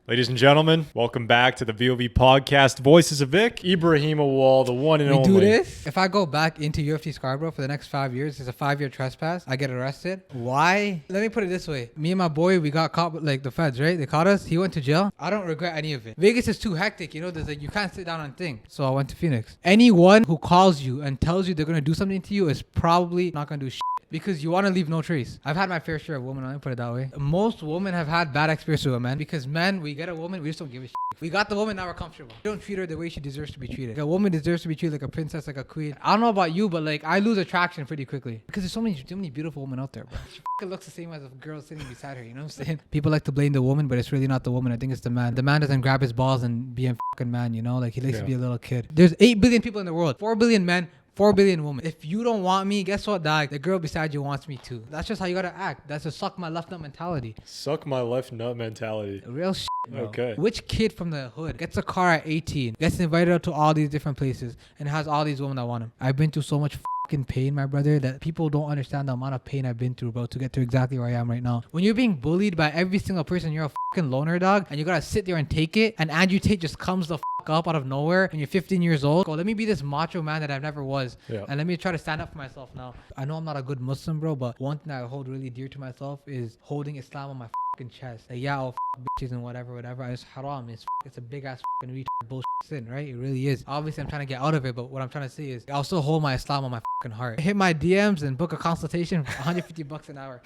Ladies and gentlemen, welcome back to the VoV podcast, Voices of Vic. Ibrahim Awal, the one and only. We do this. If I go back into UofT Scarborough for the next 5 years, it's a 5-year trespass. I get arrested. Why? Let me put it this way. Me and my boy, we got caught with like the feds, right? They caught us. He went to jail. I don't regret any of it. Vegas is too hectic. You know, there's like, you can't sit down and think. So I went to Phoenix. Anyone who calls you and tells you they're going to do something to you is probably not going to do shit. Because you want to leave no trace. I've had my fair share of women, let me put it that way. Most women have had bad experiences with men. Because men, we get a woman, we just don't give a shit. We got the woman, now we're comfortable. We don't treat her the way she deserves to be treated. A woman deserves to be treated like a princess, like a queen. I don't know about you, but like I lose attraction pretty quickly. Because there's so many beautiful women out there, bro. She looks the same as a girl sitting beside her, you know what I'm saying? People like to blame the woman, but it's really not the woman. I think it's the man. The man doesn't grab his balls and be a fucking man, you know? Like he likes to be a little kid. There's 8 billion people in the world. 4 billion men. 4 billion women. If you don't want me, guess what, dog? The girl beside you wants me too. That's just how you gotta act. That's a suck my left nut mentality. Suck my left nut mentality. Real shit, bro. Okay. Which kid from the hood gets a car at 18, gets invited out to all these different places, and has all these women that want him? I've been through so much fucking pain, my brother, that people don't understand the amount of pain I've been through, bro, to get to exactly where I am right now. When you're being bullied by every single person, you're a fucking loner, dog, and you gotta sit there and take it, and Andrew Tate just comes the up out of nowhere and you're 15 years old. Go, let me be this macho man that I've never was, and let me try to stand up for myself now. I know I'm not a good Muslim, bro, but one thing I hold really dear to myself is holding Islam on my fucking chest. Like, yeah, I'll bitches and whatever. It's haram. It's a big ass fucking retard bullshit sin, right? It really is. Obviously, I'm trying to get out of it, but what I'm trying to say is I'll still hold my Islam on my fucking heart. Hit my DMs and book a consultation for $150 an hour.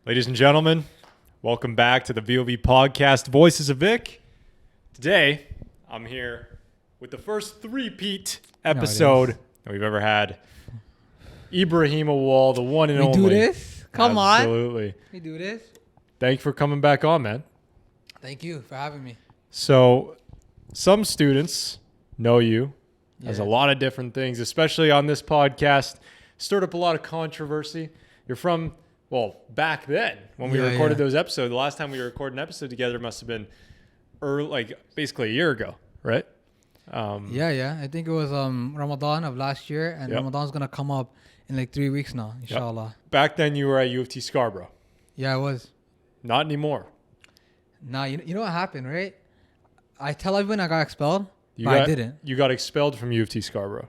Ladies and gentlemen, welcome back to the VoV podcast, Voices of Vic. Today, I'm here with the first three-peat episode that we've ever had. Ibrahim Awal, the one and only. We do this? Come on. Absolutely. We do this? Thank you for coming back on, man. Thank you for having me. So, some students know you as a lot of different things, especially on this podcast. Stirred up a lot of controversy. You're from, well, back then when we recorded those episodes. The last time we recorded an episode together must have been basically a year ago, right? I think it was Ramadan of last year, and Ramadan's gonna come up in like 3 weeks now, inshallah. Back then you were at UofT Scarborough. Yeah, I was. Not anymore. Nah, you know what happened, right? I tell everyone I got expelled, I didn't. You got expelled from UofT Scarborough.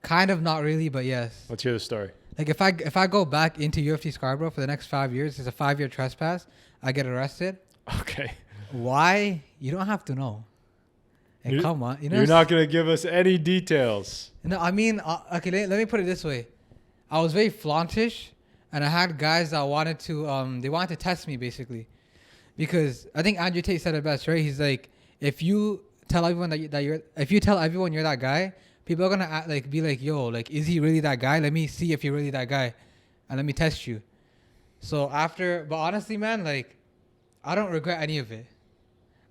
Kind of, not really, but yes. Let's hear the story. Like if I go back into UofT Scarborough for the next 5 years, it's a 5-year trespass. I get arrested. Okay. Why? You don't have to know. Hey, come on. You're not going to give us any details. No, I mean, okay, let me put it this way. I was very flauntish, and I had guys that wanted to, they wanted to test me, basically. Because I think Andrew Tate said it best, right? He's like, if you tell everyone if you tell everyone you're that guy, people are going to be like, yo, like, is he really that guy? Let me see if you're really that guy, and let me test you. So but honestly, man, like, I don't regret any of it.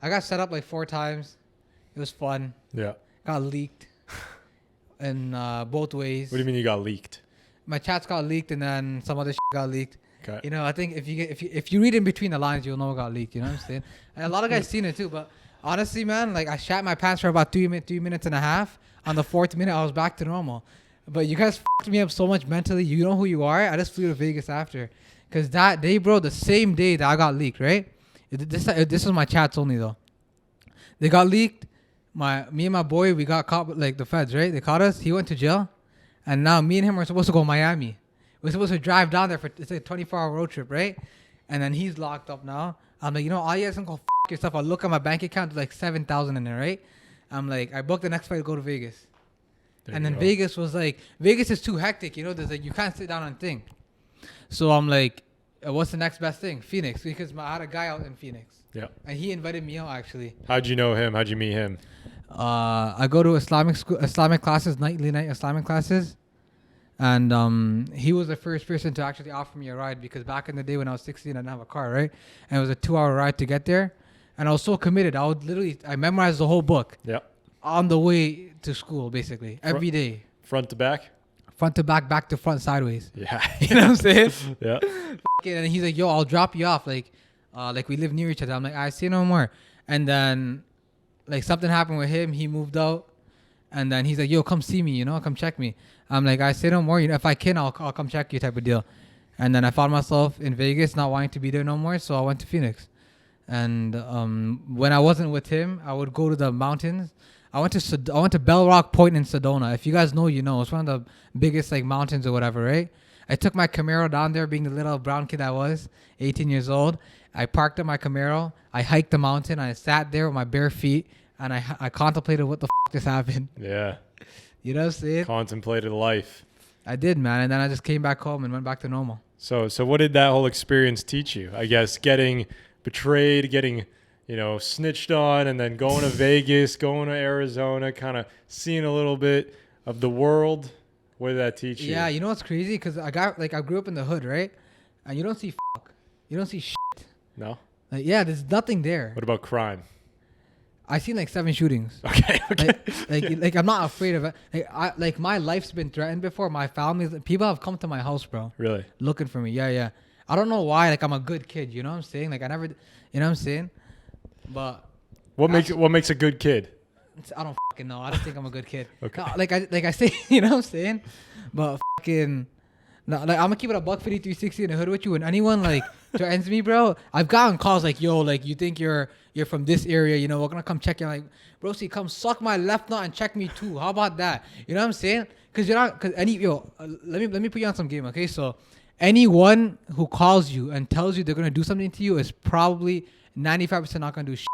I got set up like 4 times. It was fun. Yeah. Got leaked. In both ways. What do you mean you got leaked? My chats got leaked, and then some other shit got leaked. Okay. You know, I think if you read in between the lines, you'll know it got leaked. You know what I'm saying? And a lot of guys seen it too. But honestly, man, like I shat my pants for about 3 minutes and a half. On the 4th minute, I was back to normal. But you guys fucked me up so much mentally. You know who you are. I just flew to Vegas after. Because that day, bro, the same day that I got leaked, right? This was my chats only though. They got leaked. Me and my boy, we got caught with like the feds, right? They caught us. He went to jail, and now me and him are supposed to go to Miami. We're supposed to drive down there it's like a 24-hour road trip, right? And then he's locked up now. I'm like, all you guys can go f yourself. I look at my bank account, there's like $7,000 in there, right? I'm like, I booked the next flight to go to Vegas, and then Vegas was like, Vegas is too hectic, There's like you can't sit down and think. So I'm like, what's the next best thing? Phoenix, because I had a guy out in Phoenix. Yeah. And he invited me out, actually. How'd you know him? How'd you meet him? I go to Islamic classes, nightly Islamic classes. And he was the first person to actually offer me a ride, because back in the day when I was 16, I didn't have a car, right? And it was a 2-hour ride to get there. And I was so committed. I memorized the whole book. Yeah. On the way to school, basically. Every day. Front to back? Front to back to front, sideways. Yeah. You know what I'm saying? Yeah. And he's like, yo, I'll drop you off. Like we live near each other. I'm like, I see no more. And then like something happened with him. He moved out. And then he's like, yo, come see me, come check me. I'm like, I say no more. If I can, I'll come check you type of deal. And then I found myself in Vegas, not wanting to be there no more. So I went to Phoenix. And when I wasn't with him, I would go to the mountains. I went to Bell Rock Point in Sedona. If you guys know, you know. It's one of the biggest like mountains or whatever, right? I took my Camaro down there, being the little brown kid I was, 18 years old. I parked up my Camaro. I hiked the mountain. I sat there with my bare feet, and I contemplated what the just happened. Yeah. You know what I'm saying? Contemplated life. I did, man. And then I just came back home and went back to normal. So what did that whole experience teach you? I guess getting betrayed, getting, snitched on, and then going to Vegas, going to Arizona, kind of seeing a little bit of the world. What did that teach you? Yeah, you know what's crazy? Because I grew up in the hood, right? And you don't see you don't see shit. No? Like, yeah, there's nothing there. What about crime? I seen like 7 shootings. Okay. Like I'm not afraid of it. Like my life's been threatened before. My family, people have come to my house, bro. Really? Looking for me. Yeah. I don't know why. Like I'm a good kid. You know what I'm saying? Like I never, you know what I'm saying? But what makes a good kid? I don't fucking know. I don't think I'm a good kid. Okay. No, like I say, you know what I'm saying? But fucking, no, like I'm gonna keep it a buck 5360 in the hood with you. And anyone like threatens me, bro, I've gotten calls like, yo, like you think you're from this area, we're gonna come check you. I'm like, bro, see, come suck my left nut and check me too. How about that? You know what I'm saying? Cause let me put you on some game, okay? So anyone who calls you and tells you they're gonna do something to you is probably 95% not gonna do shit.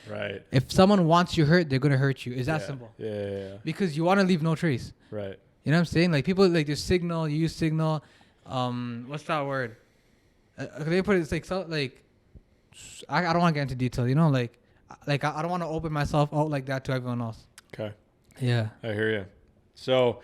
Right. If someone wants you hurt, they're gonna hurt you. Is that simple? Yeah. Because you want to leave no trace. Right. You know what I'm saying? Like people like there's Signal, you use Signal. What's that word? They put it. It's like so like. I don't want to get into detail. Like I don't want to open myself out like that to everyone else. Okay. Yeah. I hear you. So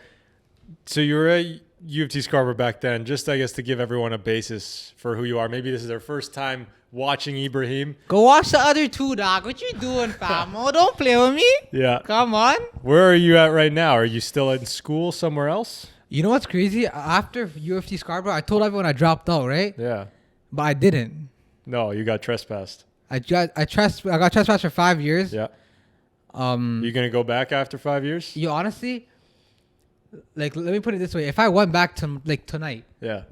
you were at UofT Scarborough back then. Just I guess to give everyone a basis for who you are. Maybe this is their first time watching Ibrahim. Go watch the other two, dog. What you doing, fam? Oh, don't play with me. Yeah. Come on. Where are you at right now? Are you still in school somewhere else? You know what's crazy? After UofT Scarborough, I told everyone I dropped out, right? Yeah. But I didn't. No, you got trespassed. I got trespassed for 5 years. Yeah. You gonna go back after 5 years? You honestly, like, let me put it this way: if I went back to like tonight, Yeah.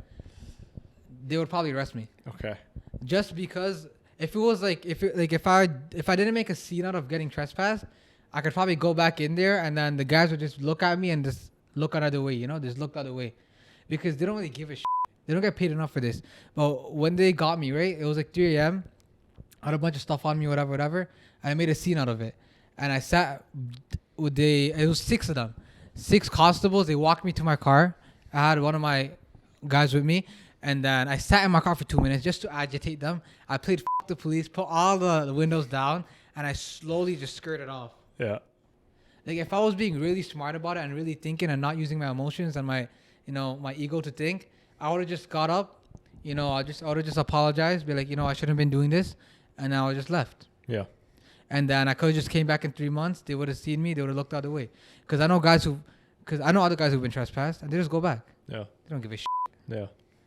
they would probably arrest me. Okay. Just because if it was like if I didn't make a scene out of getting trespassed, I could probably go back in there and then the guys would just look at me and just look another way, just look the other way, because they don't really give a shit. They don't get paid enough for this. But when they got me, right, it was like 3 a.m. I had a bunch of stuff on me, whatever. I made a scene out of it, and I sat with it was 6 of them, 6 constables. They walked me to my car. I had one of my guys with me. And then I sat in my car for 2 minutes just to agitate them. I played F the police, put all the windows down, and I slowly just skirted off. Yeah. Like if I was being really smart about it and really thinking and not using my emotions and my ego to think, I would have just got up, I would have just apologized, be like, I shouldn't have been doing this, and I would just left. Yeah. And then I could have just came back in 3 months. They would have seen me. They would have looked the other way. Because I know other guys who've been trespassed, and they just go back. Yeah. They don't give a shit. Yeah.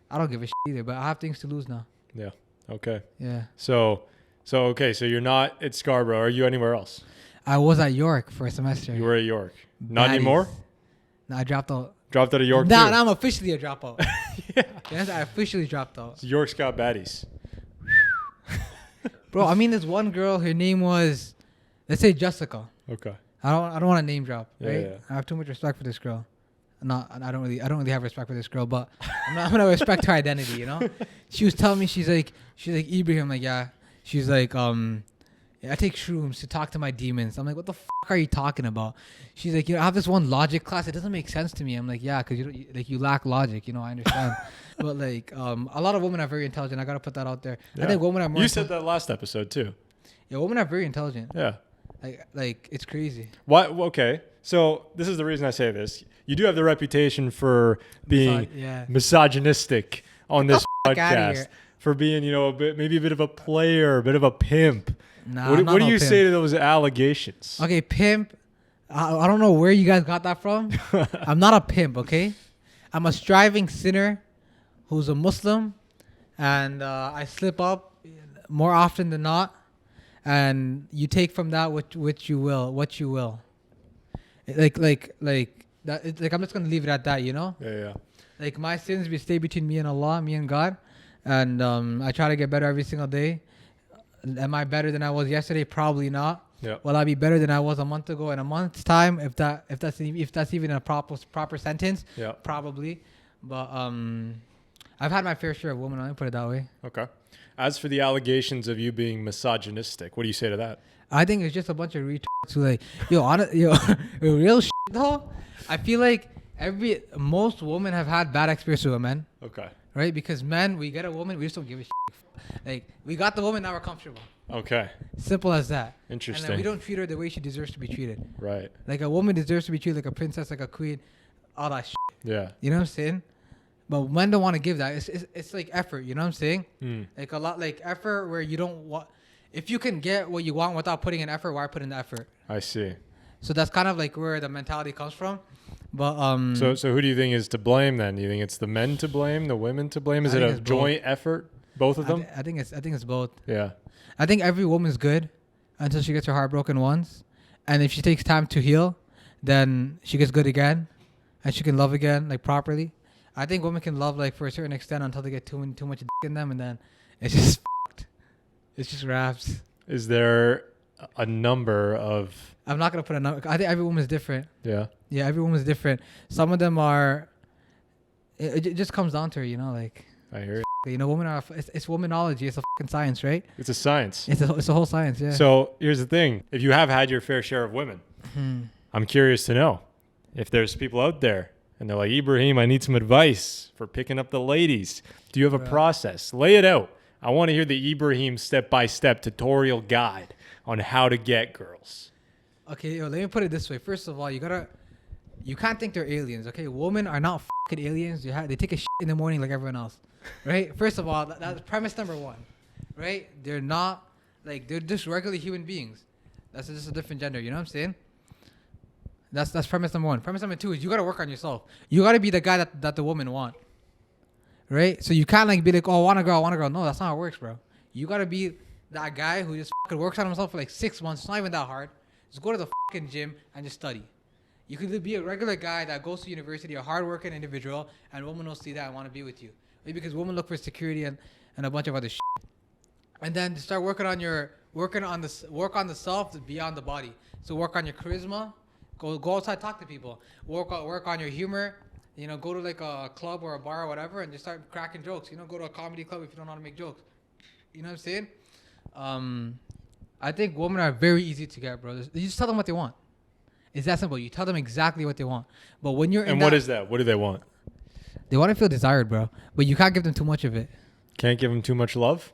I don't give a shit either, but I have things to lose now. Yeah. Okay. Yeah. So you're not at Scarborough. Are you anywhere else? I was at York for a semester. You were at York. Not Baddies. anymore? No, I dropped out. Dropped out of York Nah, too? now I'm officially a dropout. Yeah. Yes, I officially dropped out. So York's got baddies. Bro, I mean, there's one girl, her name was, let's say Jessica. Okay. I don't want to name drop, right? Yeah. I have too much respect for this girl. I don't really have respect for this girl, but I'm gonna respect her identity, She was telling me, she's like Ibrahim, like, yeah. She's like, I take shrooms to talk to my demons. I'm like, what the fuck are you talking about? She's like, I have this one logic class. It doesn't make sense to me. I'm like, yeah, because you lack logic. I understand. But like, a lot of women are very intelligent. I gotta put that out there. Yeah. I think women are more. You said that last episode too. Yeah, women are very intelligent. Yeah. Like it's crazy. Why? Okay. So this is the reason I say this. You do have the reputation for being misogynistic on this podcast, for being, maybe a bit of a player, a bit of a pimp. Nah, what do you say to those allegations? Okay, pimp. I don't know where you guys got that from. I'm not a pimp, okay? I'm a striving sinner who's a Muslim, and I slip up more often than not. And you take from that what you will. Like that. Like I'm just gonna leave it at that, Yeah. Like my sins stay between me and Allah, me and God, and I try to get better every single day. Am I better than I was yesterday? Probably not. Yeah. Will I be better than I was a month ago in a month's time? If that's even a proper sentence, Yeah. probably. But I've had my fair share of women. Let me put it that way. Okay. As for the allegations of you being misogynistic, what do you say to that? I think it's just a bunch of retards who like, real shit though. I feel like most women have had bad experiences with men, Okay. right? Because men, we get a woman, we just don't give a shit. Like we got the woman, now we're comfortable. Okay. Simple as that. Interesting. And then we don't treat her the way she deserves to be treated. Right. Like a woman deserves to be treated like a princess, like a queen, all that shit. Yeah. You know what I'm saying? But men don't want to give that. It's like effort. You know what I'm saying? Like a lot, like effort where you don't want. If you can get what you want without putting in effort, why put in the effort? I see. So that's kind of like where the mentality comes from. But So who do you think is to blame then? Do you think it's the men to blame, the women to blame? Is I it think a it's joint effort, both of them? I think it's both. Yeah. I think every woman's good until she gets her heart broken once, and if she takes time to heal, then she gets good again, and she can love again like properly. I think women can love like for a certain extent until they get too much dick in them, and then it's just fucked. It's just raps. Is there a number of... I'm not gonna put a number. I think every woman is different. Yeah. Yeah, every woman is different. Some of them are. It just comes down to her, like. I hear it. Women are. It's womanology. It's a fucking science, right? It's a science. It's a whole science. Yeah. So here's the thing. If you have had your fair share of women, I'm curious to know if there's people out there and they're like, Ibrahim, I need some advice for picking up the ladies. Do you have a process? Lay it out. I want to hear the Ibrahim step-by-step tutorial guide on how to get girls. Okay, let me put it this way. First of all, you can't think they're aliens. Okay, women are not fucking aliens. They take a shit in the morning like everyone else, right? First of all, that's premise number one, right? They're not they're just regular human beings. That's just a different gender. You know what I'm saying? That's premise number one. Premise number two is you gotta work on yourself. You gotta be the guy that the women want, right? So you can't be like, oh, I want a girl. No, that's not how it works, bro. You gotta be that guy who just fucking works on himself for like 6 months. It's not even that hard. Just go to the fucking gym and just study. You could be a regular guy that goes to university, a hardworking individual, and women will see that and want to be with you. Maybe because women look for security and a bunch of other shit. And then start working on the self beyond the body. So work on your charisma. Go outside, talk to people. Work on your humor. Go to like a club or a bar or whatever, and just start cracking jokes. Go to a comedy club if you don't know how to make jokes. You know what I'm saying? I think women are very easy to get, bro. You just tell them what they want. It's that simple. You tell them exactly what they want. But when you're what is that? What do they want? They want to feel desired, bro. But you can't give them too much of it. Can't give them too much love?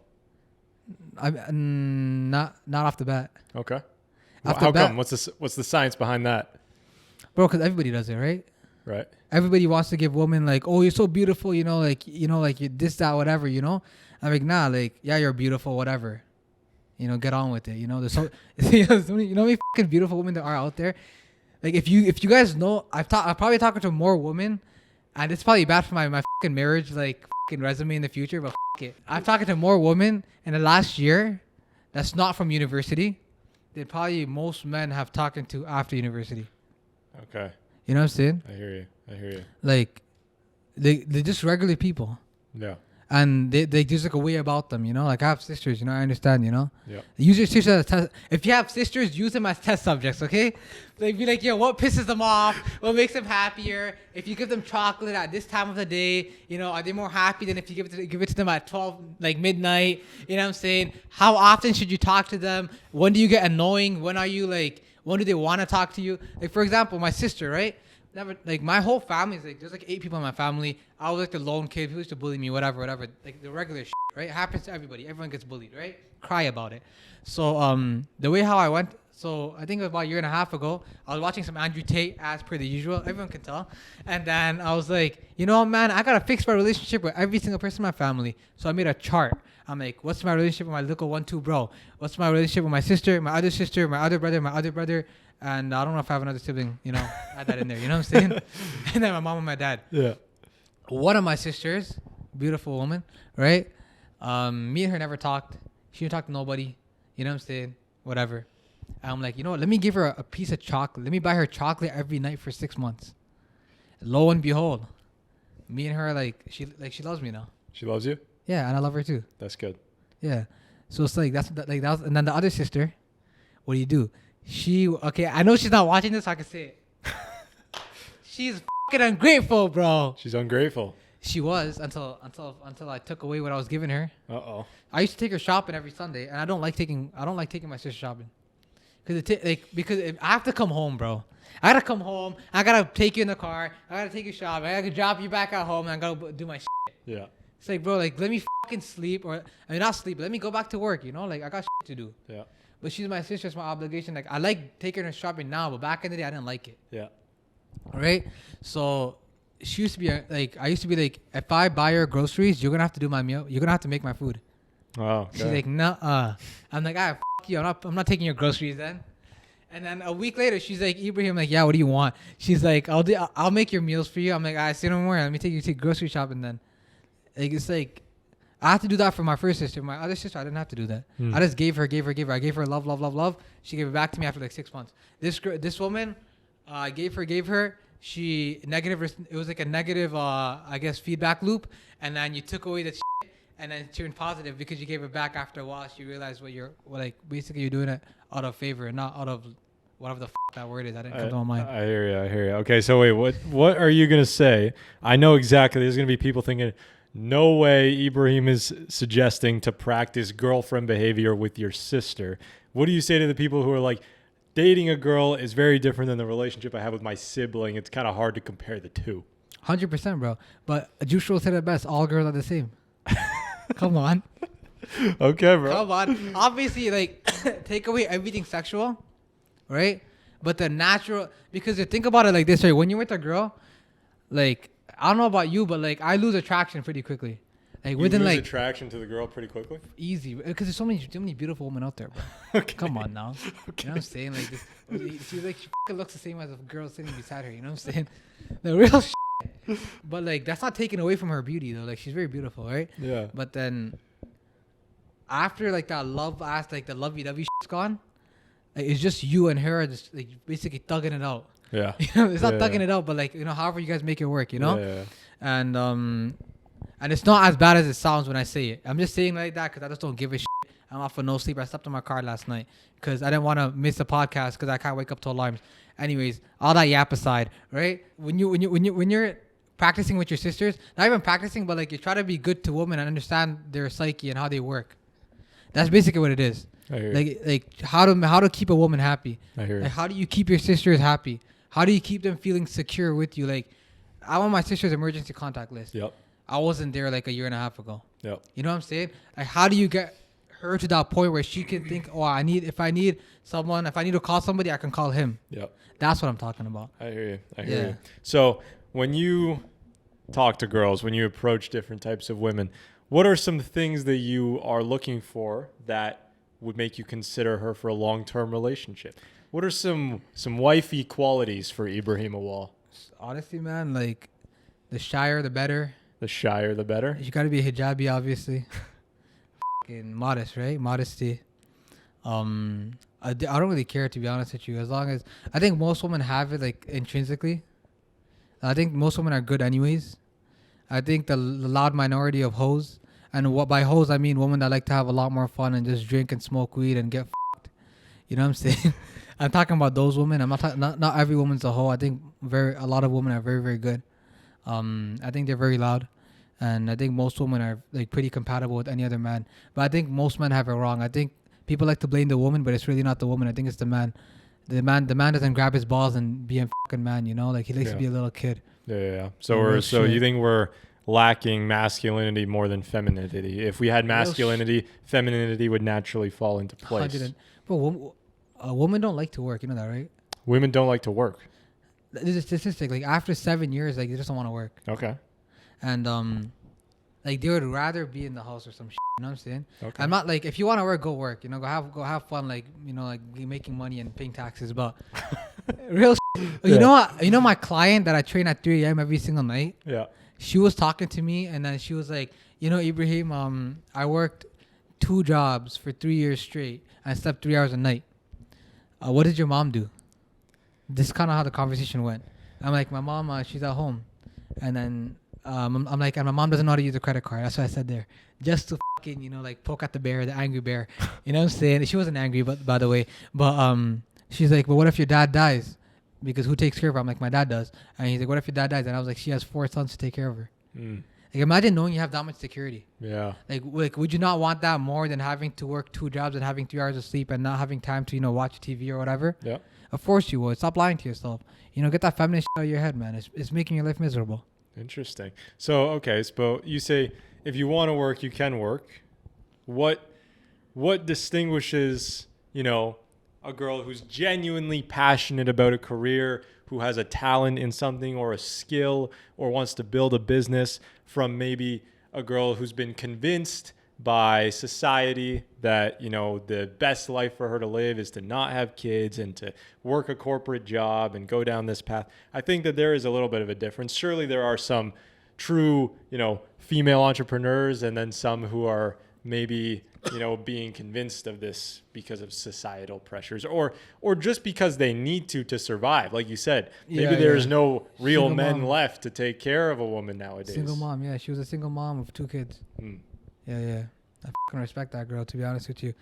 Not off the bat. Okay. How come? What's the science behind that? Bro, because everybody does it, right? Right. Everybody wants to give women oh, you're so beautiful, you this, that, whatever, I'm like, nah, yeah, you're beautiful, whatever. Get on with it. There's so many fucking beautiful women that are out there. Like if you guys know, I'm probably talking to more women, and it's probably bad for my fucking marriage fucking resume in the future, but it. I'm talking to more women in the last year that's not from university than probably most men have talked to after university. Okay. You know what I'm saying? I hear you. They're just regular people. Yeah. And they there's a way about them, I have sisters, I understand, Yeah. Use your sisters as test. If you have sisters, use them as test subjects, okay? Be like, what pisses them off? What makes them happier? If you give them chocolate at this time of the day, are they more happy than if you give it to them at 12, midnight? You know what I'm saying? How often should you talk to them? When do you get annoying? When do they want to talk to you? For example, my sister, right? Never my whole family is there's 8 people in my family. I was the lone kid. People used to bully me, whatever. The regular shit, right? It happens to everybody. Everyone gets bullied, right? Cry about it. So the way how I went, so I think it was about a year and a half ago, I was watching some Andrew Tate as per the usual. Everyone can tell. And then I was like, man, I gotta fix my relationship with every single person in my family. So I made a chart. I'm like, what's my relationship with my little 1-2 bro? What's my relationship with my sister, my other brother? And I don't know if I have another sibling, add that in there. You know what I'm saying? And then my mom and my dad. Yeah. One of my sisters, beautiful woman, right? Me and her never talked. She didn't talk to nobody. You know what I'm saying? Whatever. And I'm like, let me give her a piece of chocolate. Let me buy her chocolate every night for 6 months. Lo and behold, me and her, like she loves me now. She loves you? Yeah, and I love her too. That's good. Yeah. So it's like that was, and then the other sister, what do? Okay, I know she's not watching this, so I can say it. She's fucking ungrateful, bro. She's ungrateful. She was until I took away what I was giving her. Uh-oh. I used to take her shopping every Sunday, and I don't like taking my sister shopping. Because I have to come home, bro. I gotta come home. I gotta take you in the car. I gotta take you shopping. I gotta drop you back at home, and I gotta do my shit. Yeah. It's like, bro, like, let me fucking sleep, or I mean, not sleep, but let me go back to work. You know, like, I got shit to do. Yeah. But she's my sister. It's my obligation. Like, I like taking her shopping now, but back in the day, I didn't like it. Yeah. Right. So she used to be like, I used to be like, if I buy her groceries, you're gonna have to do my meal. You're gonna have to make my food. Oh. Okay. She's like, nah. I'm like, fuck you. I'm not taking your groceries then. And then a week later, she's like, Ibrahim, like, yeah, what do you want? She's like, I'll make your meals for you. I'm like, I say no more. Let me take you to grocery shopping then. Like, it's like, I have to do that for my first sister. My other sister, I didn't have to do that. I just gave her. I gave her love. She gave it back to me after like 6 months. This woman, I gave her. She negative. It was like a negative, I guess, feedback loop. And then you took away the shit, and then it turned positive because you gave it back after a while. She realized basically you're doing it out of favor and not out of whatever the that word is. I didn't come to my mind. I hear you. Okay, so wait, what are you gonna say? I know exactly. There's gonna be people thinking, no way Ibrahim is suggesting to practice girlfriend behavior with your sister. What do you say to the people who are like, dating a girl is very different than the relationship I have with my sibling? It's kind of hard to compare the two. 100%, bro. But Juice WRLD said it best. All girls are the same. Come on. Okay, bro. Come on. Obviously, like, take away everything sexual, right? But the natural, because you think about it like this, right? When you're with a girl, like, I don't know about you, but like, I lose attraction pretty quickly. Like, within like attraction to the girl pretty quickly. Easy, because there's so many beautiful women out there, bro. Okay. Come on now. Okay. You know what I'm saying? Like, she fucking looks the same as a girl sitting beside her. You know what I'm saying? The real shit. But like, that's not taken away from her beauty though. Like, she's very beautiful, right? Yeah. But then after like that the lovey-dovey shit's gone, like, it's just you and her just like basically thugging it out. Yeah. You know, it's not thugging it out, but like, you know, however you guys make it work, you know? Yeah. And it's not as bad as it sounds when I say it. I'm just saying like that because I just don't give a shit. I'm off for no sleep. I slept in my car last night because I didn't want to miss the podcast because I can't wake up to alarms. Anyways, all that yap aside, right? When you're practicing with your sisters, not even practicing, but like, you try to be good to women and understand their psyche and how they work. That's basically what it is. I hear Like how to keep a woman happy. I hear like, how do you keep your sisters happy? How do you keep them feeling secure with you? Like, I'm on my sister's emergency contact list. Yep. I wasn't there like a year and a half ago. Yep. You know what I'm saying? Like, how do you get her to that point where she can think, oh, if I need to call somebody, I can call him. Yep. That's what I'm talking about. I hear you. So when you talk to girls, when you approach different types of women, what are some things that you are looking for that would make you consider her for a long-term relationship? What are some wifey qualities for Ibrahim Awal? Honestly, man, like, the shyer, the better. The shyer, the better? You got to be a hijabi, obviously. Fucking modest, right? Modesty. I don't really care, to be honest with you. As long as, I think most women have it, like, intrinsically. I think most women are good anyways. I think the loud minority of hoes, and what by hoes I mean women that like to have a lot more fun and just drink and smoke weed and get fucked. You know what I'm saying? I'm talking about those women. I'm not talking. Not every woman's a hoe. I think a lot of women are very, very good. I think they're very loud, and I think most women are like pretty compatible with any other man. But I think most men have it wrong. I think people like to blame the woman, but it's really not the woman. I think it's the man. The man doesn't grab his balls and be a fucking man. You know, like, he likes to be a little kid. Yeah. So you think we're lacking masculinity more than femininity? If we had masculinity, femininity would naturally fall into place. But a woman don't like to work. You know that, right? Women don't like to work. There's a statistic. Like, after 7 years, like, they just don't want to work. Okay. And like, they would rather be in the house or some shit. You know what I'm saying? Okay. I'm not like, if you want to work, go work. You know, go have fun. Like, you know, like, making money and paying taxes. But real shit. You know what? You know my client that I train at 3 a.m. every single night? Yeah. She was talking to me, and then she was like, you know, Ibrahim, I worked 2 jobs for 3 years straight. I slept 3 hours a night. What did your mom do? This is kind of how the conversation went. I'm like, my mom, she's at home. And then I'm like, and my mom doesn't know how to use a credit card. That's what I said there. Just to fucking, like poke at the bear, the angry bear. You know what I'm saying? She wasn't angry, but by the way. But she's like, but what if your dad dies? Because who takes care of her? I'm like, my dad does. And he's like, what if your dad dies? And I was like, she has 4 sons to take care of her. Mm. Like, imagine knowing you have that much security. Yeah. Like, would you not want that more than having to work 2 jobs and having 3 hours of sleep and not having time to, watch TV or whatever? Yeah. Of course you would. Stop lying to yourself. Get that feminist shit out of your head, man. It's making your life miserable. Interesting. So, okay. So you say if you want to work, you can work. What distinguishes, a girl who's genuinely passionate about a career, who has a talent in something or a skill or wants to build a business from maybe a girl who's been convinced by society that, the best life for her to live is to not have kids and to work a corporate job and go down this path? I think that there is a little bit of a difference. Surely there are some true, female entrepreneurs and then some who are maybe, being convinced of this because of societal pressures or just because they need to survive. Like you said, maybe there's no real single men mom. Left to take care of a woman nowadays. Single mom. Yeah. She was a single mom of 2 kids. Yeah. I fucking respect that girl, to be honest with you.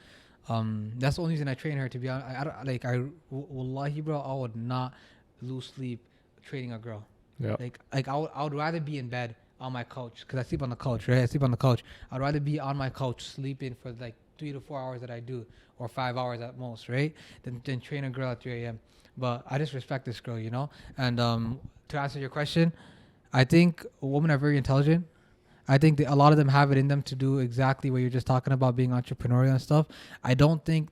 That's the only reason I train her, to be honest. Wallahi, bro, I would not lose sleep training a girl. Yeah. I would rather be in bed on my couch, because I sleep on the couch, right? I sleep on the couch. I'd rather be on my couch sleeping for 3 to 4 hours that I do, or 5 hours at most, right? Than train a girl at 3 a.m. But I just respect this girl, And to answer your question, I think women are very intelligent. I think a lot of them have it in them to do exactly what you're just talking about, being entrepreneurial and stuff. I don't think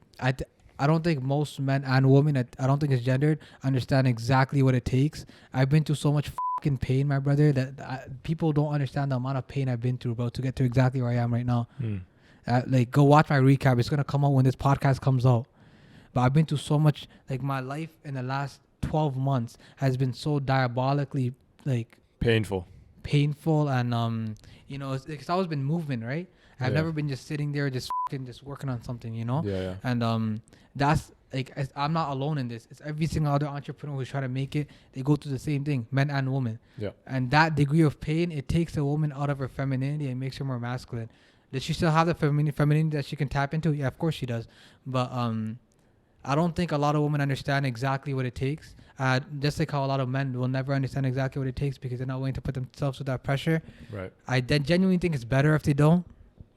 most men and women, I don't think it's gendered, understand exactly what it takes. I've been through so much fucking pain, my brother, that people don't understand the amount of pain I've been through, bro, to get to exactly where I am right now. Go watch my recap. It's going to come out when this podcast comes out. But I've been through so much. My life in the last 12 months has been so diabolically, painful and it's always been movement, right? I've never been just sitting there just working on something, Yeah. And that's I'm not alone in this. It's every single other entrepreneur who's trying to make it. They go through the same thing, men and women. Yeah. And that degree of pain, it takes a woman out of her femininity and makes her more masculine. Does she still have the femininity that she can tap into? Yeah, of course she does. But I don't think a lot of women understand exactly what it takes. Just like how a lot of men will never understand exactly what it takes because they're not willing to put themselves with that pressure. Right. I genuinely think it's better if they don't.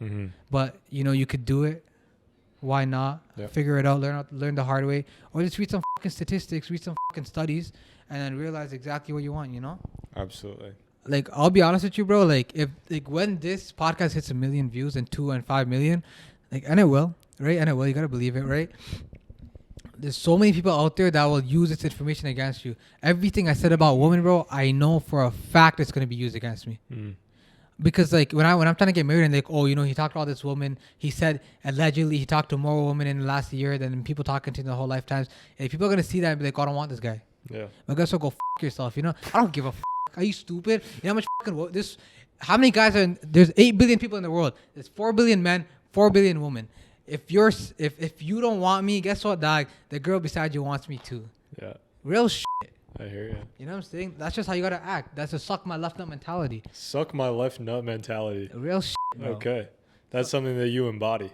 Mm-hmm. But you could do it. Why not? Yep. Figure it out. Learn the hard way, or just read some fucking statistics, read some fucking studies, and then realize exactly what you want. Absolutely. I'll be honest with you, bro. If when this podcast hits 1 million views and 2 and 5 million, and it will, right? And it will. You gotta believe it, right? There's so many people out there that will use this information against you. Everything I said about women, bro, I know for a fact it's gonna be used against me. Because when I'm trying to get married and he talked about this woman, he said allegedly he talked to more women in the last year than people talking to in the whole lifetimes. And people are gonna see that and be like, oh, I don't want this guy. Yeah. I guess go yourself. I don't give a Are you stupid? How much how many guys are there's 8 billion people in the world. There's 4 billion men, 4 billion women. If you don't want me, guess what, dog? The girl beside you wants me too. Yeah. Real shit. I hear you. You know what I'm saying? That's just how you gotta act. That's a suck my left nut mentality. Suck my left nut mentality. Real shit, bro. Okay. That's something that you embody.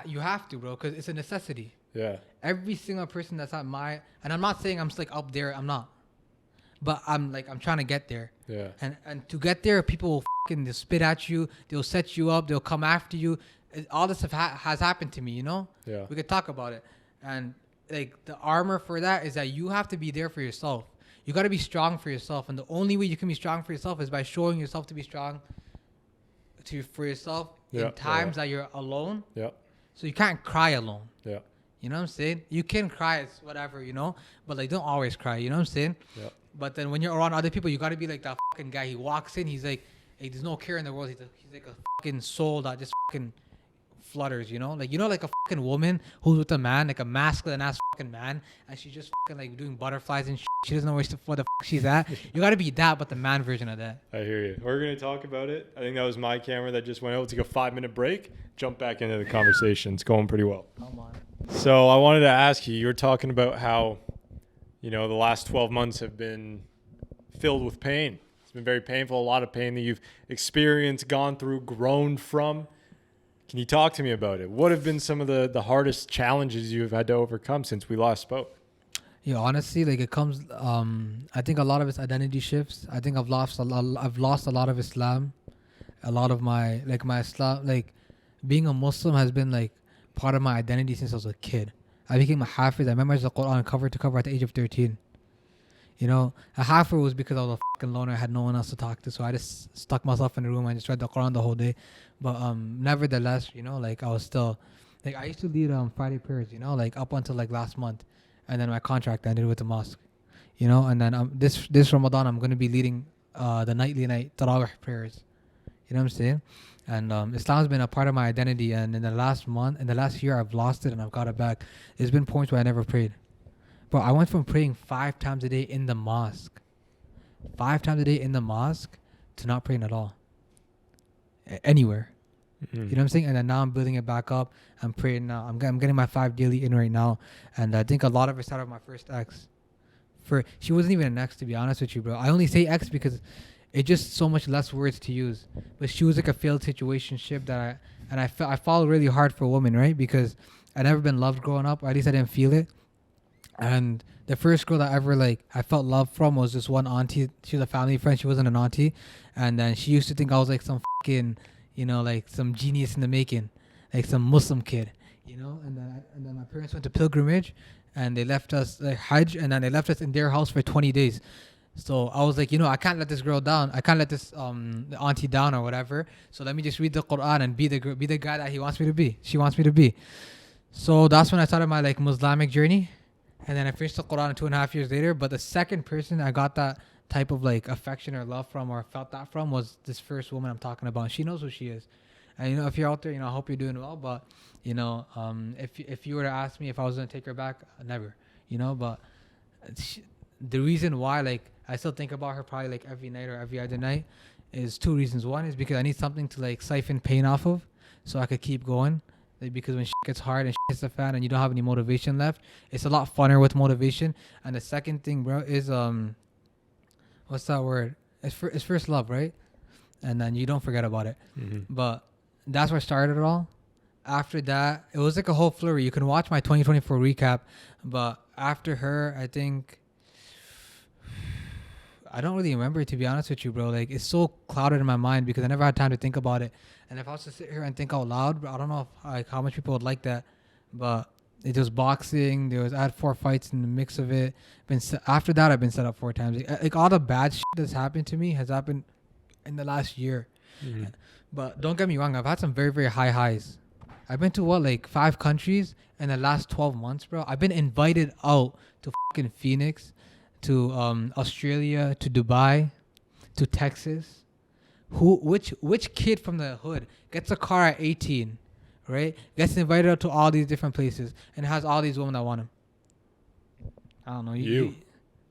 You have to, bro, because it's a necessity. Yeah. Every single person that's at and I'm not saying I'm just up there. I'm not. But I'm trying to get there. Yeah. And to get there, people will they'll spit at you. They'll set you up. They'll come after you. All this stuff has happened to me, Yeah. We could talk about it. And the armor for that is that you have to be there for yourself. You got to be strong for yourself. And the only way you can be strong for yourself is by showing yourself to be strong for yourself in times that you're alone. Yeah. So you can't cry alone. Yeah. You know what I'm saying? You can cry, it's whatever, but don't always cry. You know what I'm saying? Yeah. But then when you're around other people, you got to be like that fucking guy. He walks in, he's like, hey, there's no care in the world. He's like a fucking soul that just fucking flutters, like a fucking woman who's with a man, like a masculine ass fucking man, and she's just fucking doing butterflies and shit. She doesn't know where the fuck she's at. You got to be that, but the man version of that. I hear you. We're going to talk about it. I think that was my camera that just went out. Take a 5-minute break. Jump back into the conversation. It's going pretty well. Come on. So I wanted to ask you were talking about how, the last 12 months have been filled with pain. It's been very painful, a lot of pain that you've experienced, gone through, grown from. Can you talk to me about it? What have been some of the hardest challenges you've had to overcome since we last spoke? Yeah, honestly, like it comes. I think a lot of it's identity shifts. I think I've lost a lot of Islam. A lot of my Islam, like being a Muslim has been like part of my identity since I was a kid. I became a Hafiz. I memorized the Quran cover to cover at the age of 13. You know, a Hafiz was because I was a fucking loner. I had no one else to talk to, so I just stuck myself in the room and just read the Quran the whole day. But nevertheless, you know, like I was still, like I used to lead Friday prayers, you know, like up until like last month, and then my contract ended with the mosque, you know, and then this Ramadan I'm gonna be leading the nightly Tarawih prayers. You know what I'm saying? And Islam's been a part of my identity. And in the last year, I've lost it and I've got it back. There's been points where I never prayed. Bro, I went from praying 5 times a day in the mosque, 5 times a day in the mosque, to not praying at all. Anywhere. Mm-hmm. You know what I'm saying? And then now I'm building it back up. I'm praying now. I'm getting my 5 daily in right now. And I think a lot of it started with my first ex. She wasn't even an ex, to be honest with you, bro. I only say ex because it's just so much less words to use. But she was like a failed situationship that I fall really hard for a woman, right? Because I never been loved growing up, or at least I didn't feel it. And the first girl that ever like I felt love from was this one auntie. She was a family friend. She wasn't an auntie. And then she used to think I was like some fucking, you know, like some genius in the making, like some Muslim kid, you know. And then my parents went to pilgrimage, and they left us like Hajj, and then they left us in their house for 20 days. So I was like, you know, I can't let this girl down. I can't let this the auntie down or whatever. So let me just read the Quran and be the guy that he wants me to be. She wants me to be. So that's when I started my like Muslimic journey, and then I finished the Quran 2.5 years later. But the second person I got that type of like affection or love from, or felt that from, was this first woman I'm talking about. She knows who she is, and you know, if you're out there, you know, I hope you're doing well. But you know, if you were to ask me if I was gonna take her back, never. You know, but the reason why like I still think about her probably like every night or every other night is 2 reasons. One is because I need something to like siphon pain off of, so I could keep going. Like, because when shit gets hard and shit hits the fan and you don't have any motivation left, it's a lot funner with motivation. And the second thing, bro, is what's that word? It's first love, right? And then you don't forget about it. Mm-hmm. But that's where I started it all. After that, it was like a whole flurry. You can watch my 2024 recap, but after her, I think I don't really remember, to be honest with you, bro. Like, it's so clouded in my mind because I never had time to think about it. And if I was to sit here and think out loud, bro, I don't know if, like, how much people would like that. But it was boxing. I had 4 fights in the mix of it. After that, I've been set up 4 times. Like all the bad shit that's happened to me has happened in the last year. Mm-hmm. But don't get me wrong. I've had some very, very high highs. I've been to like 5 countries in the last 12 months, bro. I've been invited out to fucking Phoenix, to Australia, to Dubai, to Texas. Which kid from the hood gets a car at 18, right? Gets invited out to all these different places and has all these women that want him. I don't know. You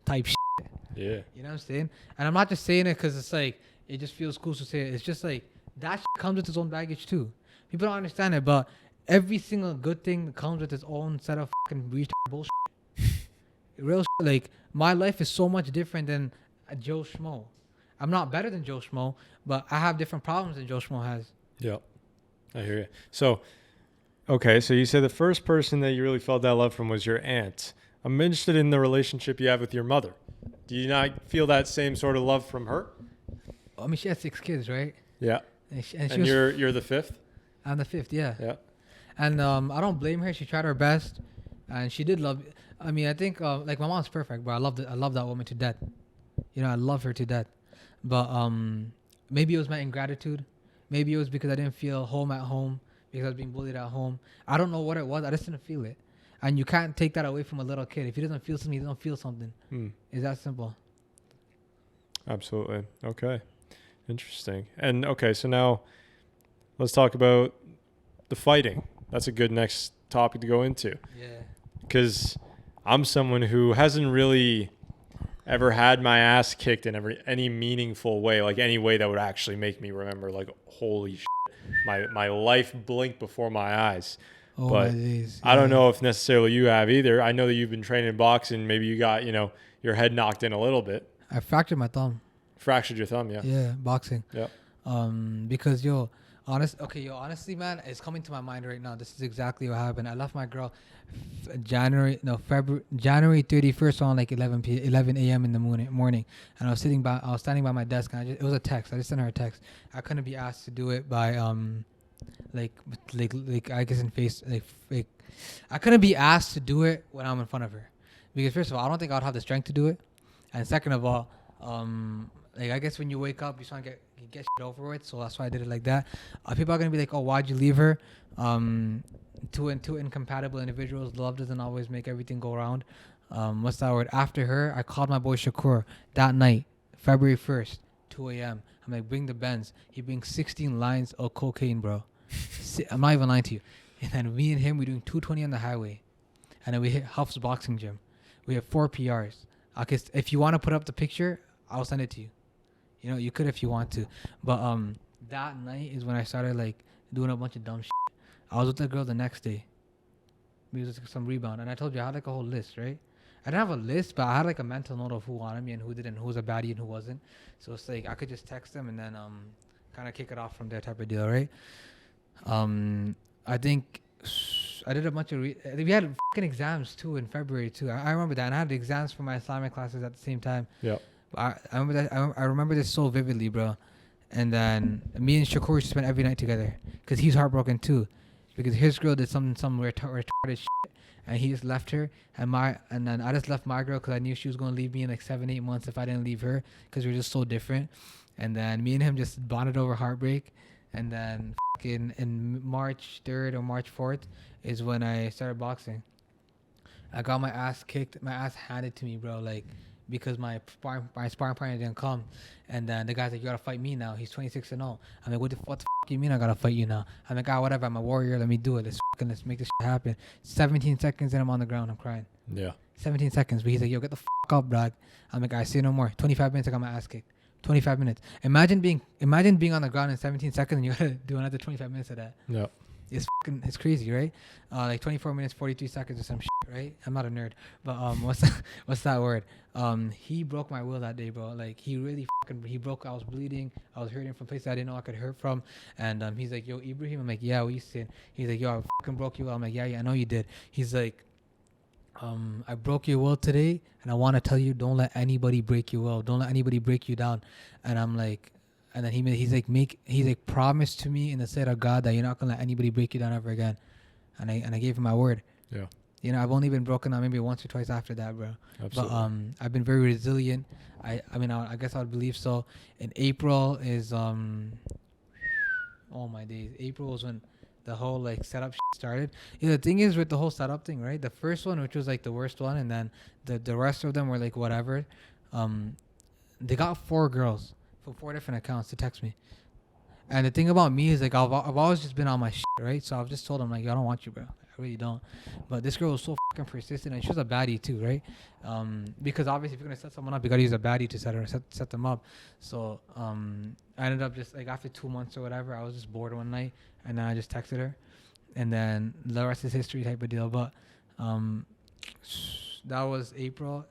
type shit. Yeah. You know what I'm saying? And I'm not just saying it because it's like it just feels cool to say it. It's just like that shit comes with its own baggage too. People don't understand it, but every single good thing comes with its own set of fucking bullshit. Real shit. Like, my life is so much different than a Joe Schmo. I'm not better than Joe Schmo, but I have different problems than Joe Schmo has. Yep. I hear you. So, okay, so you said the first person that you really felt that love from was your aunt. I'm interested in the relationship you have with your mother. Do you not feel that same sort of love from her? I mean, she has 6 kids, right? Yeah. And you're the 5th? I'm the 5th, yeah. Yeah. And I don't blame her. She tried her best, and she did love. I mean, I think like my mom's perfect, but I love that woman to death. You know, I love her to death. But maybe it was my ingratitude. Maybe it was because I didn't feel home at home because I was being bullied at home. I don't know what it was. I just didn't feel it. And you can't take that away from a little kid. If he doesn't feel something, he doesn't feel something. It's that simple. Absolutely. Okay. Interesting. And okay, so now let's talk about the fighting. That's a good next topic to go into. Yeah. Because I'm someone who hasn't really ever had my ass kicked in any meaningful way, like any way that would actually make me remember, like, holy shit, my life blinked before my eyes. Oh, but my days. I don't know if necessarily you have either. I know that you've been training boxing. Maybe you got, your head knocked in a little bit. I fractured my thumb. Fractured your thumb, yeah. Yeah, boxing. Yeah. Because honestly, man, it's coming to my mind right now. This is exactly what happened. I left my girl January 31st on like 11 a.m. in the morning, and I was standing by my desk, and it was a text. I just sent her a text. I couldn't be asked to do it by like I guess in face like I couldn't be asked to do it when I'm in front of her, because first of all, I don't think I'd have the strength to do it, and second of all, like I guess when you wake up, you just want to get shit over with, so that's why I did it like that. People are gonna be like, "Oh, why'd you leave her?" Two incompatible individuals. Love doesn't always make everything go around. What's that word? After her, I called my boy Shakur that night, February 1st, 2 a.m. I'm like, bring the Benz. He brings 16 lines of cocaine, bro. I'm not even lying to you. And then me and him, we're doing 220 on the highway, and then we hit Huff's boxing gym. We have 4 PRs. Okay, if you want to put up the picture, I'll send it to you. You know, you could if you want to. But that night is when I started like doing a bunch of dumb shit. I was with the girl the next day. We was some rebound, and I told you I had like a whole list, right? I didn't have a list, but I had like a mental note of who wanted me and who didn't, who was a baddie and who wasn't. So it's like I could just text them and then kind of kick it off from there type of deal, right? I think I did a bunch of we had fucking exams too in February too. I remember that, and I had exams for my Islamic classes at the same time. Yeah. I remember that. I remember this so vividly, bro. And then me and Shakur used to spend every night together because he's heartbroken too, because his girl did some retarded shit, and he just left her. And then I just left my girl because I knew she was gonna leave me in like 7-8 months if I didn't leave her, because we were just so different. And then me and him just bonded over heartbreak. And then in March 3rd or March 4th is when I started boxing. I got my ass kicked, my ass handed to me, bro. Like, because my sparring partner didn't come, and then the guy's like, "You gotta fight me now." He's 26-0. I'm like, what the fuck you mean I gotta fight you now? I'm like, whatever. I'm a warrior. Let me do it. Let's make this shit happen. 17 seconds and I'm on the ground. I'm crying. Yeah. 17 seconds. But he's like, "Yo, get the fuck up, dog." I'm like, "I say no more." 25 minutes. I got my ass kicked. 25 minutes. Imagine being on the ground in 17 seconds and you gotta do another 25 minutes of that. Yeah. It's crazy, right? Like 24 minutes, 43 seconds or some shit, right? I'm not a nerd, but what's that word? He broke my will that day, bro. Like he really he broke. I was bleeding. I was hurting from places I didn't know I could hurt from. And he's like, "Yo, Ibrahim." I'm like, "Yeah, what you saying?" He's like, "Yo, I broke your will." I'm like, "Yeah, I know you did." He's like, "I broke your will today, and I want to tell you, don't let anybody break your will. Don't let anybody break you down." And I'm like, and then he's like, "Promise to me in the sight of God that you're not gonna let anybody break you down ever again." And I gave him my word. Yeah. You know, I've only been broken down maybe once or twice after that, bro. Absolutely. But I've been very resilient. I mean, I guess I would believe so. In April is oh my days. April was when the whole like setup started. Yeah, the thing is with the whole setup thing, right? The first one, which was like the worst one, and then the rest of them were like whatever. They got 4 girls from 4 different accounts to text me. And the thing about me is like I've always just been on my shit, right? So I've just told them like, "I don't want you, bro. I really don't." But this girl was so fucking persistent, and she was a baddie too, right? Because obviously if you're gonna set someone up, you gotta use a baddie to set them up. So I ended up just like after 2 months or whatever, I was just bored one night, and then I just texted her, and then the rest is history type of deal. But that was April,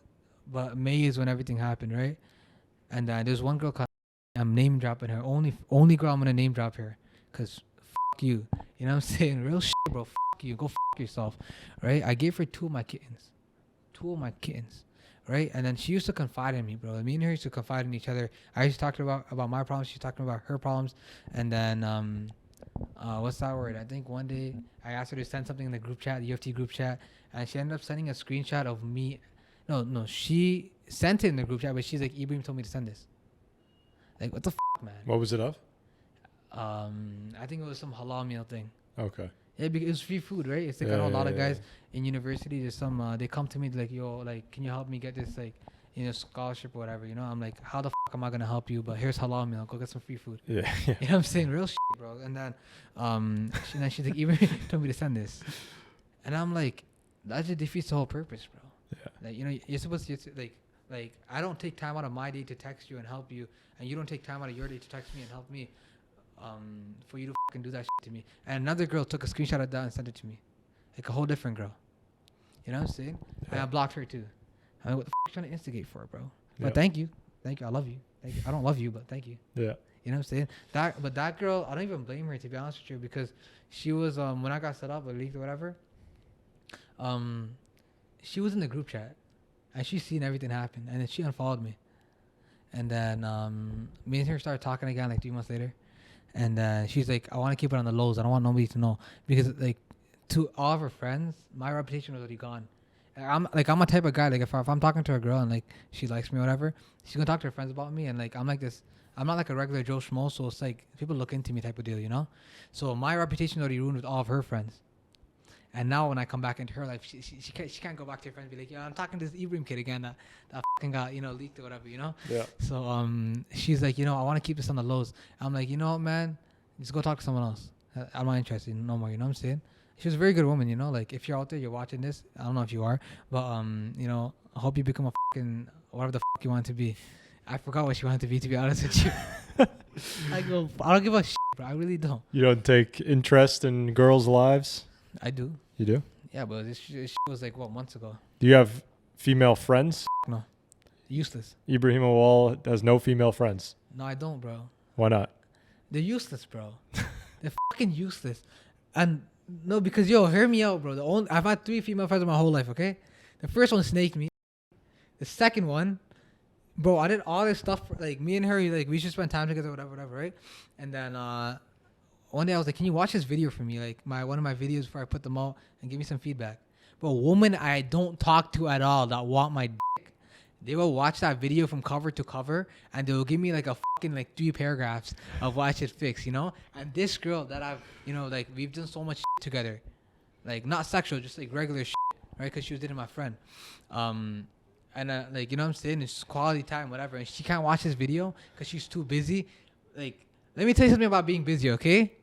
but May is when everything happened, right? And there's one girl called, I'm name dropping her. Only girl I'm gonna name drop her, cause fuck you. You know what I'm saying? Real shit, bro. Fuck you. Go fuck yourself, right? I gave her 2 of my kittens, right? And then she used to confide in me, bro. Me and her used to confide in each other. I used to talk to her about my problems. She's talking about her problems. And then what's that word? I think one day I asked her to send something in the group chat, the UofT group chat, and she ended up sending a screenshot of me. No, she sent it in the group chat, but she's like, "Ibrahim told me to send this." Like, what the man? What was it of? I think it was some halal meal thing. Okay. Yeah, because it was free food, right? It's like I know a lot of guys in university. There's some they come to me like, "Yo, like, can you help me get this like, you know, scholarship or whatever?" You know, I'm like, "How the fuck am I gonna help you? But here's halal meal. Go get some free food." Yeah. You know what I'm saying? Real shit, bro. And then she's like, "Even told me to send this," and I'm like, that just defeats the whole purpose, bro. Yeah. Like, you know, you're supposed to like I don't take time out of my day to text you and help you, and you don't take time out of your day to text me and help me. For you to fucking do that shit to me. And another girl took a screenshot of that and sent it to me. Like a whole different girl. You know what I'm saying? Yeah. And I blocked her too. I'm like, what the fuck are you trying to instigate for, bro? But thank you. I love you. Thank you. I don't love you, but thank you. Yeah. You know what I'm saying? But that girl, I don't even blame her, to be honest with you, because she was when I got set up or leaked or whatever. She was in the group chat, and she's seen everything happen, and then she unfollowed me, and then me and her started talking again like 3 months later, and she's like, I want to keep it on the lows. I don't want nobody to know, because like to all of her friends, my reputation was already gone. I'm a type of guy, like if I'm talking to a girl and like she likes me or whatever, she's gonna talk to her friends about me, and like I'm like this. I'm not like a regular Joe Schmo, so it's like people look into me type of deal, you know. So my reputation already ruined with all of her friends, and now when I come back into her life, she can't go back to her friends and be like, yeah, I'm talking to this Ibrahim kid again that fucking got leaked or whatever, you know. Yeah. So she's like, I want to keep this on the lows. I'm like, you know what, man, just go talk to someone else. I'm not interested no more. You know what I'm saying? She was a very good woman, you know. Like if you're out there, you're watching this. I don't know if you are, but I hope you become a fucking whatever the fuck you want to be. I forgot what she wanted to be honest with you. I don't give a shit, bro. I really don't. You don't take interest in girls' lives? I do. You do? Yeah, but this was like, what, months ago? Do you have female friends? No. Useless. Ibrahim Awal has no female friends. No, I don't, bro. Why not? They're useless, bro. They're fucking useless. And no, because hear me out, bro. I've had 3 female friends in my whole life, okay? The first one snaked me. The second one, bro, I did all this stuff like me and her, like we should spend time together, whatever, right? And then one day I was like, can you watch this video for me, like one of my videos before I put them out, and give me some feedback? But a woman I don't talk to at all that want my dick, they will watch that video from cover to cover, and they will give me like a fucking like 3 paragraphs of what I should fix, you know? And this girl that I've, like we've done so much shit together, like not sexual, just like regular shit, right? Because she was dating my friend. And like, you know what I'm saying? It's quality time, whatever. And she can't watch this video because she's too busy. Like, let me tell you something about being busy, okay?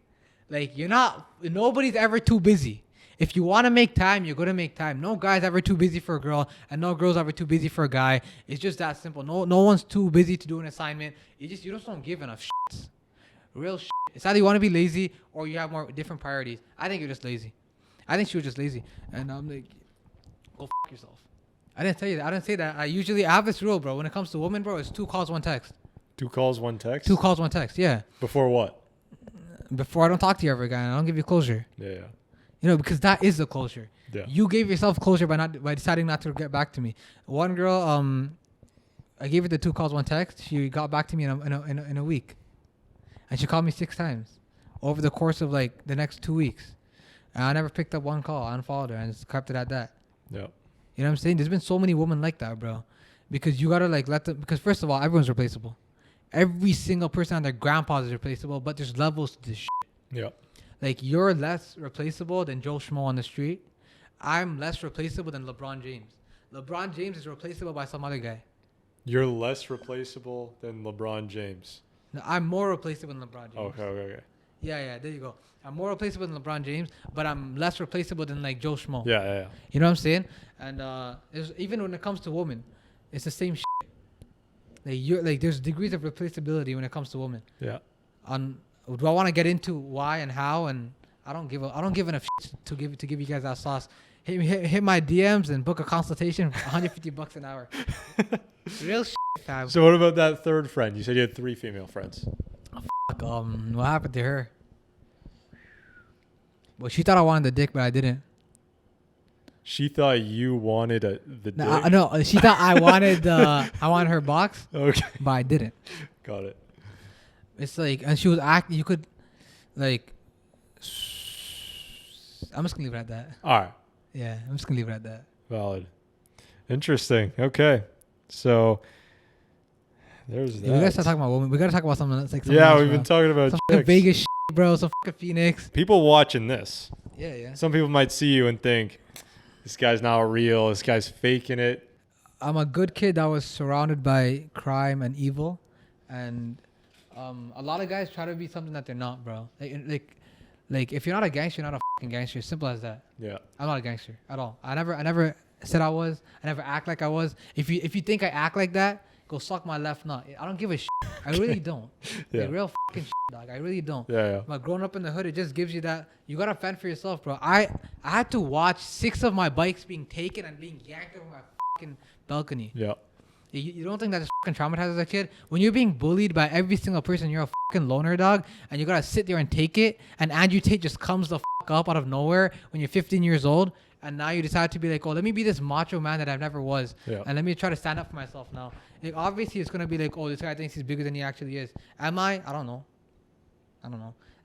Like, nobody's ever too busy. If you want to make time, you're going to make time. No guy's ever too busy for a girl, and no girl's ever too busy for a guy. It's just that simple. No one's too busy to do an assignment. You just don't give enough shits. Real shit. It's either you want to be lazy or you have more different priorities. I think you're just lazy. I think she was just lazy. And I'm like, go fuck yourself. I didn't tell you that. I didn't say that. I have this rule, bro. When it comes to women, bro, it's 2 calls, 1 text. 2 calls, 1 text? 2 calls, 1 text, yeah. Before what? Before I don't talk to you ever again. I don't give you closure. Yeah. Because that is the closure. Yeah. You gave yourself closure by deciding not to get back to me. One girl, I gave her the 2 calls, 1 text. She got back to me in a week. And she called me 6 times over the course of like the next 2 weeks. And I never picked up 1 call. I unfollowed her and just kept it at that. Yeah. You know what I'm saying? There's been so many women like that, bro. Because you gotta like let them. Because first of all, everyone's replaceable. Every single person on their grandpas is replaceable. But there's levels to this shit. Yeah. Like you're less replaceable than Joe Schmo on the street. I'm less replaceable than LeBron James. LeBron James is replaceable by some other guy. You're less replaceable than LeBron James. No, I'm more replaceable than LeBron James. Okay. Yeah, there you go. I'm more replaceable than LeBron James, but I'm less replaceable than like Joe Schmo. Yeah. You know what I'm saying? And even when it comes to women, it's the same shit. Like there's degrees of replaceability when it comes to women. Yeah. Do I want to get into why and how? And I don't give enough shit to give you guys that sauce. Hit my DMs and book a consultation for $150 an hour. Real shit, fam. So what about that third friend? You said you had 3 female friends. What happened to her? Well, she thought I wanted the dick, but I didn't. She thought you wanted the dick? No, she thought I wanted her box. Okay. But I didn't. Got it. It's like, and she was acting, you could, like, I'm just going to leave it at that. All right. Yeah, I'm just going to leave it at that. Valid. Interesting. Okay. So there's that. We gotta start talking about women. We gotta talk about something that's like we've else, been talking about some chicks. Vegas shit, bro. Some fucking Phoenix. People watching this. Yeah. Some people might see you and think, this guy's not real. This guy's faking it. I'm a good kid that was surrounded by crime and evil, and a lot of guys try to be something that they're not, bro. Like if you're not a gangster, you're not a fucking gangster. Simple as that. Yeah. I'm not a gangster at all. I never said I was. I never act like I was. If you think I act like that, go suck my left nut. I don't give a shit. I really don't. Yeah. Like, real fucking shit, dog. I really don't. Yeah. But growing up in the hood, it just gives you that. You gotta fend for yourself, bro. I had to watch 6 of my bikes being taken and being yanked over my fucking balcony. Yeah. You don't think that just fucking traumatized as a kid? When you're being bullied by every single person, you're a fucking loner, dog, and you gotta sit there and take it, and Andrew Tate just comes the fuck up out of nowhere when you're 15 years old, and now you decide to be like, oh, let me be this macho man that I've never was, and let me try to stand up for myself now. Like, obviously, it's gonna be like, oh, this guy thinks he's bigger than he actually is. Am I? I don't know.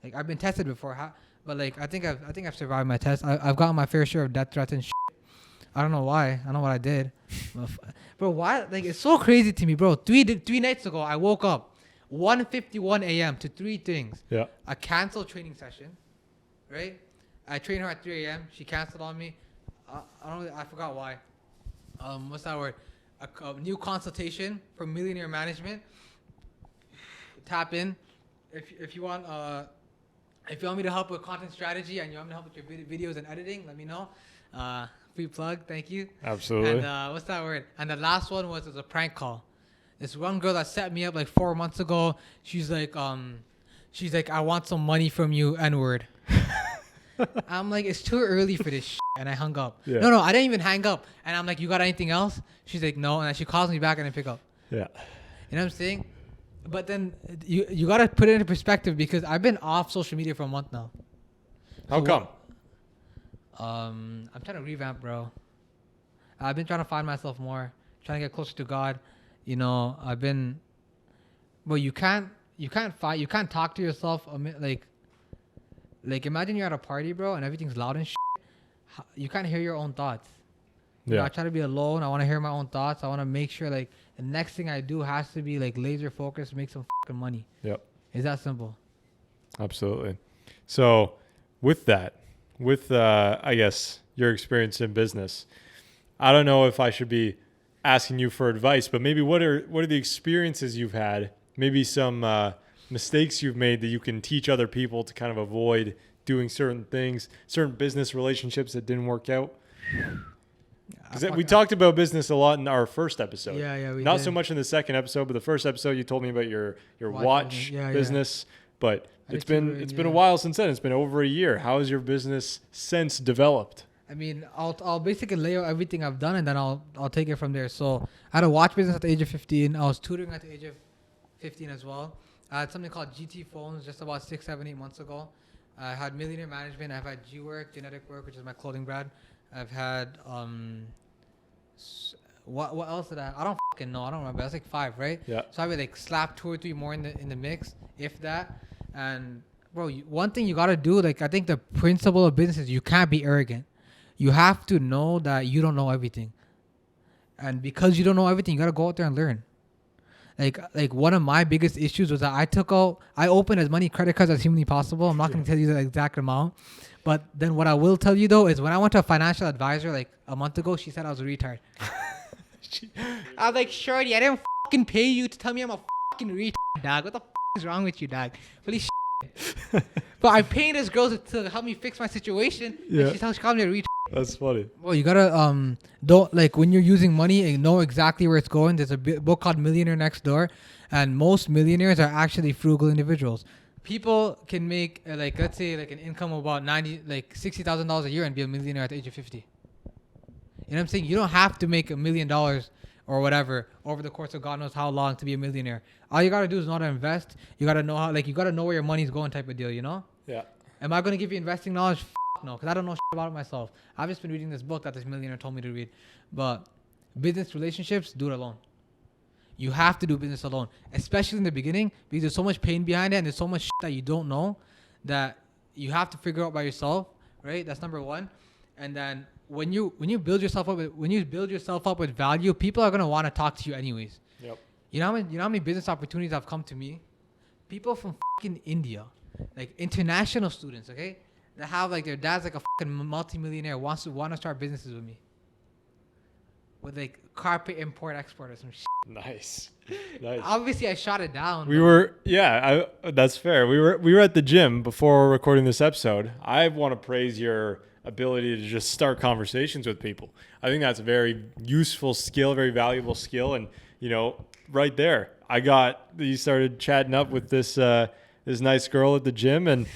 Like, I've been tested before, but like, I think I've survived my test. I've gotten my fair share of death threats and shit. I don't know why. I don't know what I did. Bro, why? Like, it's so crazy to me, bro. Three nights ago, I woke up 1:51 a.m. to three things. Yeah. A canceled training session, right? I trained her at 3 a.m. She canceled on me. I forgot why. What's that word? A new consultation for millionaire management. Tap in. If you want me to help with content strategy and you want me to help with your videos and editing, let me know. Free plug, thank you. Absolutely. And what's that word? And the last one was a prank call. This one girl that set me up like 4 months ago. She's like, I want some money from you, N-word. I'm like, it's too early for this shit. And I hung up. Yeah. No, I didn't even hang up. And I'm like, you got anything else? She's like, no. And then she calls me back and I pick up. Yeah. You know what I'm saying? But then you got to put it into perspective because I've been off social media for a month now. How come? I'm trying to revamp, bro. I've been trying to find myself more, trying to get closer to God. You know, but you can't fight. You can't talk to yourself. Like imagine you're at a party, bro, and everything's loud and shit. You can't hear your own thoughts. Yeah. You know, I try to be alone. I want to hear my own thoughts. I want to make sure like the next thing I do has to be like laser focused, make some fucking money. Yep. It's that simple. Absolutely. So with that, I guess your experience in business, I don't know if I should be asking you for advice, but maybe what are the experiences you've had? Maybe some mistakes you've made that you can teach other people to kind of avoid doing certain things, certain business relationships that didn't work out. Because we talked about business a lot in our first episode. Yeah, we Not did. so much in the second episode, but the first episode you told me about your watch business. But it's been a while since then. It's been over a year. How has your business since developed? I mean, I'll basically lay out everything I've done and then I'll take it from there. So I had a watch business at the age of 15. I was tutoring at the age of 15 as well. I had something called GT Phones just about 6, 7, 8 months ago. I had Millionaire Management. I've had G-Work, Genetic Work, which is my clothing brand. I've had what else did I? I don't fucking know. I don't remember. That's like 5, right? Yeah. So I would like slap 2 or 3 more in the mix, if that. And bro, one thing you gotta do, like I think the principle of business is you can't be arrogant. You have to know that you don't know everything, and because you don't know everything, you gotta go out there and learn. Like one of my biggest issues was that I opened as many credit cards as humanly possible. I'm not gonna tell you the exact amount, but then what I will tell you though is when I went to a financial advisor like a month ago, she said I was a retard. I was like, shorty, I didn't fucking pay you to tell me I'm a fucking retard, dog. What the is wrong with you, dog? Holy shit. But I'm paying this girl to help me fix my situation. Yeah. And she called me a retard. That's funny. Well, you gotta don't like when you're using money and know exactly where it's going. There's a book called Millionaire Next Door, and most millionaires are actually frugal individuals. People can make like let's say like an income of about $60,000 a year and be a millionaire at the age of 50. You know what I'm saying? You don't have to make $1 million or whatever over the course of God knows how long to be a millionaire. All you gotta do is know how to invest. You gotta know you gotta know where your money's going type of deal, you know? Yeah. Am I gonna give you investing knowledge? No, because I don't know shit about it myself. I've just been reading this book that this millionaire told me to read. But business relationships, do it alone. You have to do business alone, especially in the beginning, because there's so much pain behind it and there's so much shit that you don't know that you have to figure out by yourself, right? That's number one. And then when you build yourself up with value, people are gonna want to talk to you anyways. Yep. You know how many business opportunities have come to me? People from fucking India, like international students, okay, that have like their dad's like a fucking multi-millionaire want to start businesses with me. With like carpet import export or some shit. Nice. Obviously, I shot it down. That's fair. We were at the gym before recording this episode. I want to praise your ability to just start conversations with people. I think that's a very useful skill, very valuable skill. And, you know, right there, you started chatting up with this nice girl at the gym and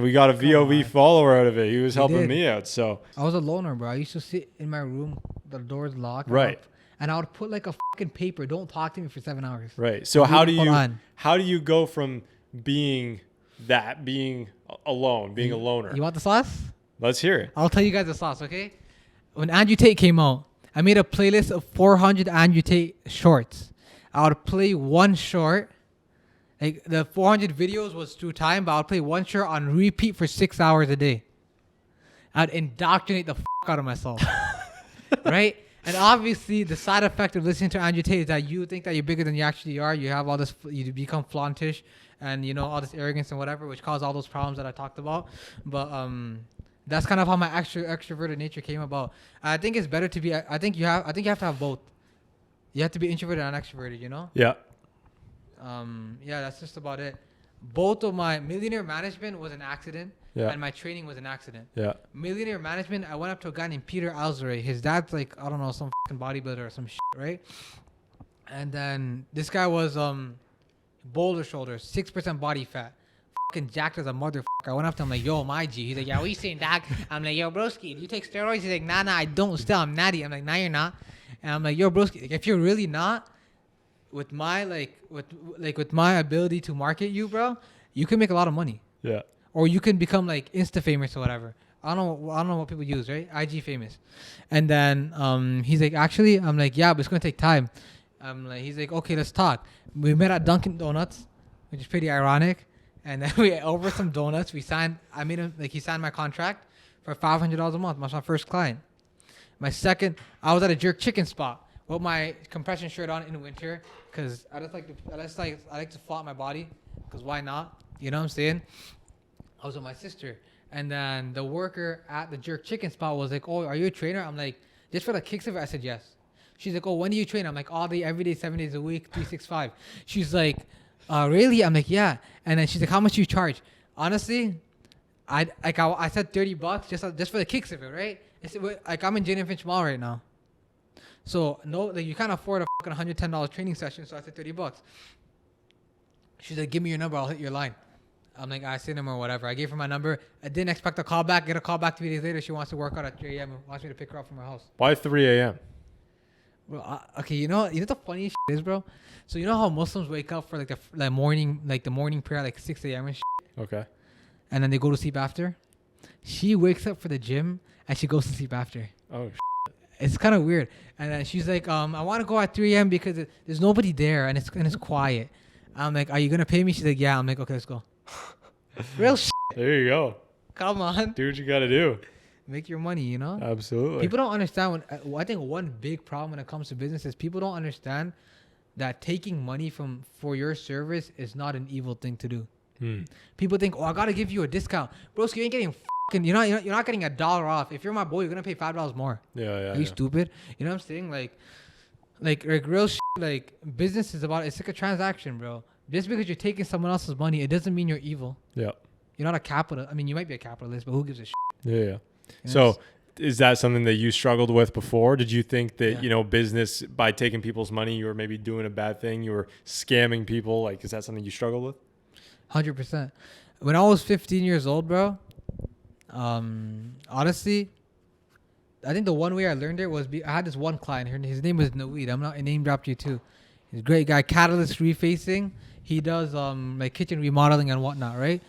we got a VoV follower out of it. He was helping me out. So I was a loner, bro. I used to sit in my room, the door's locked. Right. and I would put like a fucking paper, don't talk to me for 7 hours. Right. So Read how the do you Quran. how do you go from being alone, being a loner? You want the sauce? Let's hear it. I'll tell you guys the sauce, okay? When Andrew Tate came out, I made a playlist of 400 Andrew Tate shorts. I would play one short. Like the 400 videos was through time, but I would play one short on repeat for 6 hours a day. I'd indoctrinate the out of myself. Right? And obviously, the side effect of listening to Andrew Tate is that you think that you're bigger than you actually are. You have all this, you become flauntish and, you know, all this arrogance and whatever, which cause all those problems that I talked about. But that's kind of how my extroverted nature came about. I think it's better to be, I think you have to have both. You have to be introverted and extroverted, you know? Yeah. Yeah, that's just about it. Both of my millionaire management was an accident. Yeah. And my training was an accident. Yeah. Millionaire management, I went up to a guy named Peter Alzray. His dad's like, I don't know, some fucking bodybuilder or some shit, right? And then this guy was boulder shoulders, 6% body fat. Fucking jacked as a motherfucker. I went up to him like, yo, my G. He's like, yeah, what you saying, doc? I'm like, yo, broski, do you take steroids? He's like, nah, I don't. Still, I'm natty. I'm like, nah, you're not. And I'm like, yo, broski, if you're really not, with my with my ability to market you, bro, you can make a lot of money. Yeah. Or you can become like Insta famous or whatever. I don't know what people use, right? IG famous. And then he's like, actually, I'm like, yeah, but it's gonna take time. He's like, okay, let's talk. We met at Dunkin' Donuts, which is pretty ironic. And then we over some donuts. He signed my contract for $500 a month. That's my first client. My second, I was at a jerk chicken spot with my compression shirt on in the winter because I like to flaunt my body because why not? You know what I'm saying? I was with my sister, and then the worker at the jerk chicken spot was like, "Oh, are you a trainer?" I'm like, "Just for the kicks of it." I said yes. She's like, "Oh, when do you train?" I'm like, "All day, every day, 7 days a week, 365." She's like, "Really?" I'm like, "Yeah." And then she's like, "How much do you charge?" Honestly, I said $30 just for the kicks of it, right? It's like I'm in Jane and Finch Mall right now, so no, like you can't afford a fucking $110 training session. So I said $30. She's like, "Give me your number, I'll hit your line." I'm like, I seen him or whatever. I gave her my number. I didn't expect a call back. Get a call back 3 days later. She wants to work out at 3 a.m. and wants me to pick her up from her house. Why 3 a.m.? Bro, okay, you know the funny shit is, bro? So you know how Muslims wake up for the morning prayer at like 6 a.m. and shit? Okay. And then they go to sleep after? She wakes up for the gym and she goes to sleep after. Oh, It's kind of weird. And then she's like, I want to go at 3 a.m. because there's nobody there and it's quiet. I'm like, are you going to pay me? She's like, yeah. I'm like, okay, let's go. Real shit. There you go. Come on. Do what you got to do. Make your money, you know? Absolutely. People don't understand I think one big problem when it comes to business is people don't understand that taking money for your service is not an evil thing to do. People think, oh, I got to give you a discount. Bro, you ain't getting you're not getting $1 off. If you're my boy, you're going to pay $5 more. Yeah. Are you stupid? You know what I'm saying? Like real shit, like business is it's like a transaction, bro. Just because you're taking someone else's money, it doesn't mean you're evil. Yeah. You're not a capitalist. I mean, you might be a capitalist, but who gives a shit? Yeah. You know, so is that something that you struggled with before? Did you think that, business, by taking people's money, you were maybe doing a bad thing? You were scamming people? Like, is that something you struggled with? 100%. When I was 15 years old, bro, honestly, I think the one way I learned it was I had this one client. His name was Naweed. I'm not a name dropped you too. He's a great guy. Catalyst Refacing. He does like kitchen remodeling and whatnot, right?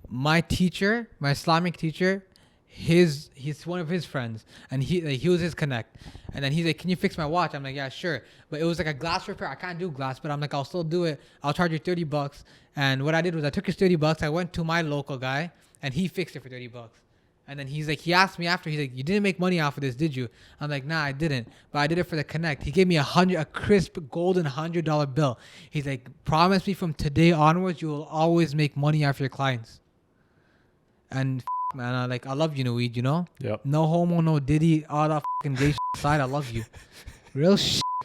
My teacher, my Islamic teacher, he's one of his friends, and he was his connect. And then he's like, "Can you fix my watch?" I'm like, "Yeah, sure." But it was like a glass repair. I can't do glass, but I'm like, "I'll still do it. I'll charge you $30." And what I did was I took his $30. I went to my local guy, and he fixed it for $30. And then he asked me after, he's like, "You didn't make money off of this, did you?" I'm like, "Nah, I didn't. But I did it for the connect." He gave me a crisp golden $100 bill. He's like, "Promise me from today onwards, you will always make money off your clients." And man, I love you, Naweed, you know? Yep. No homo, no diddy, all that fucking gay side. I love you. Real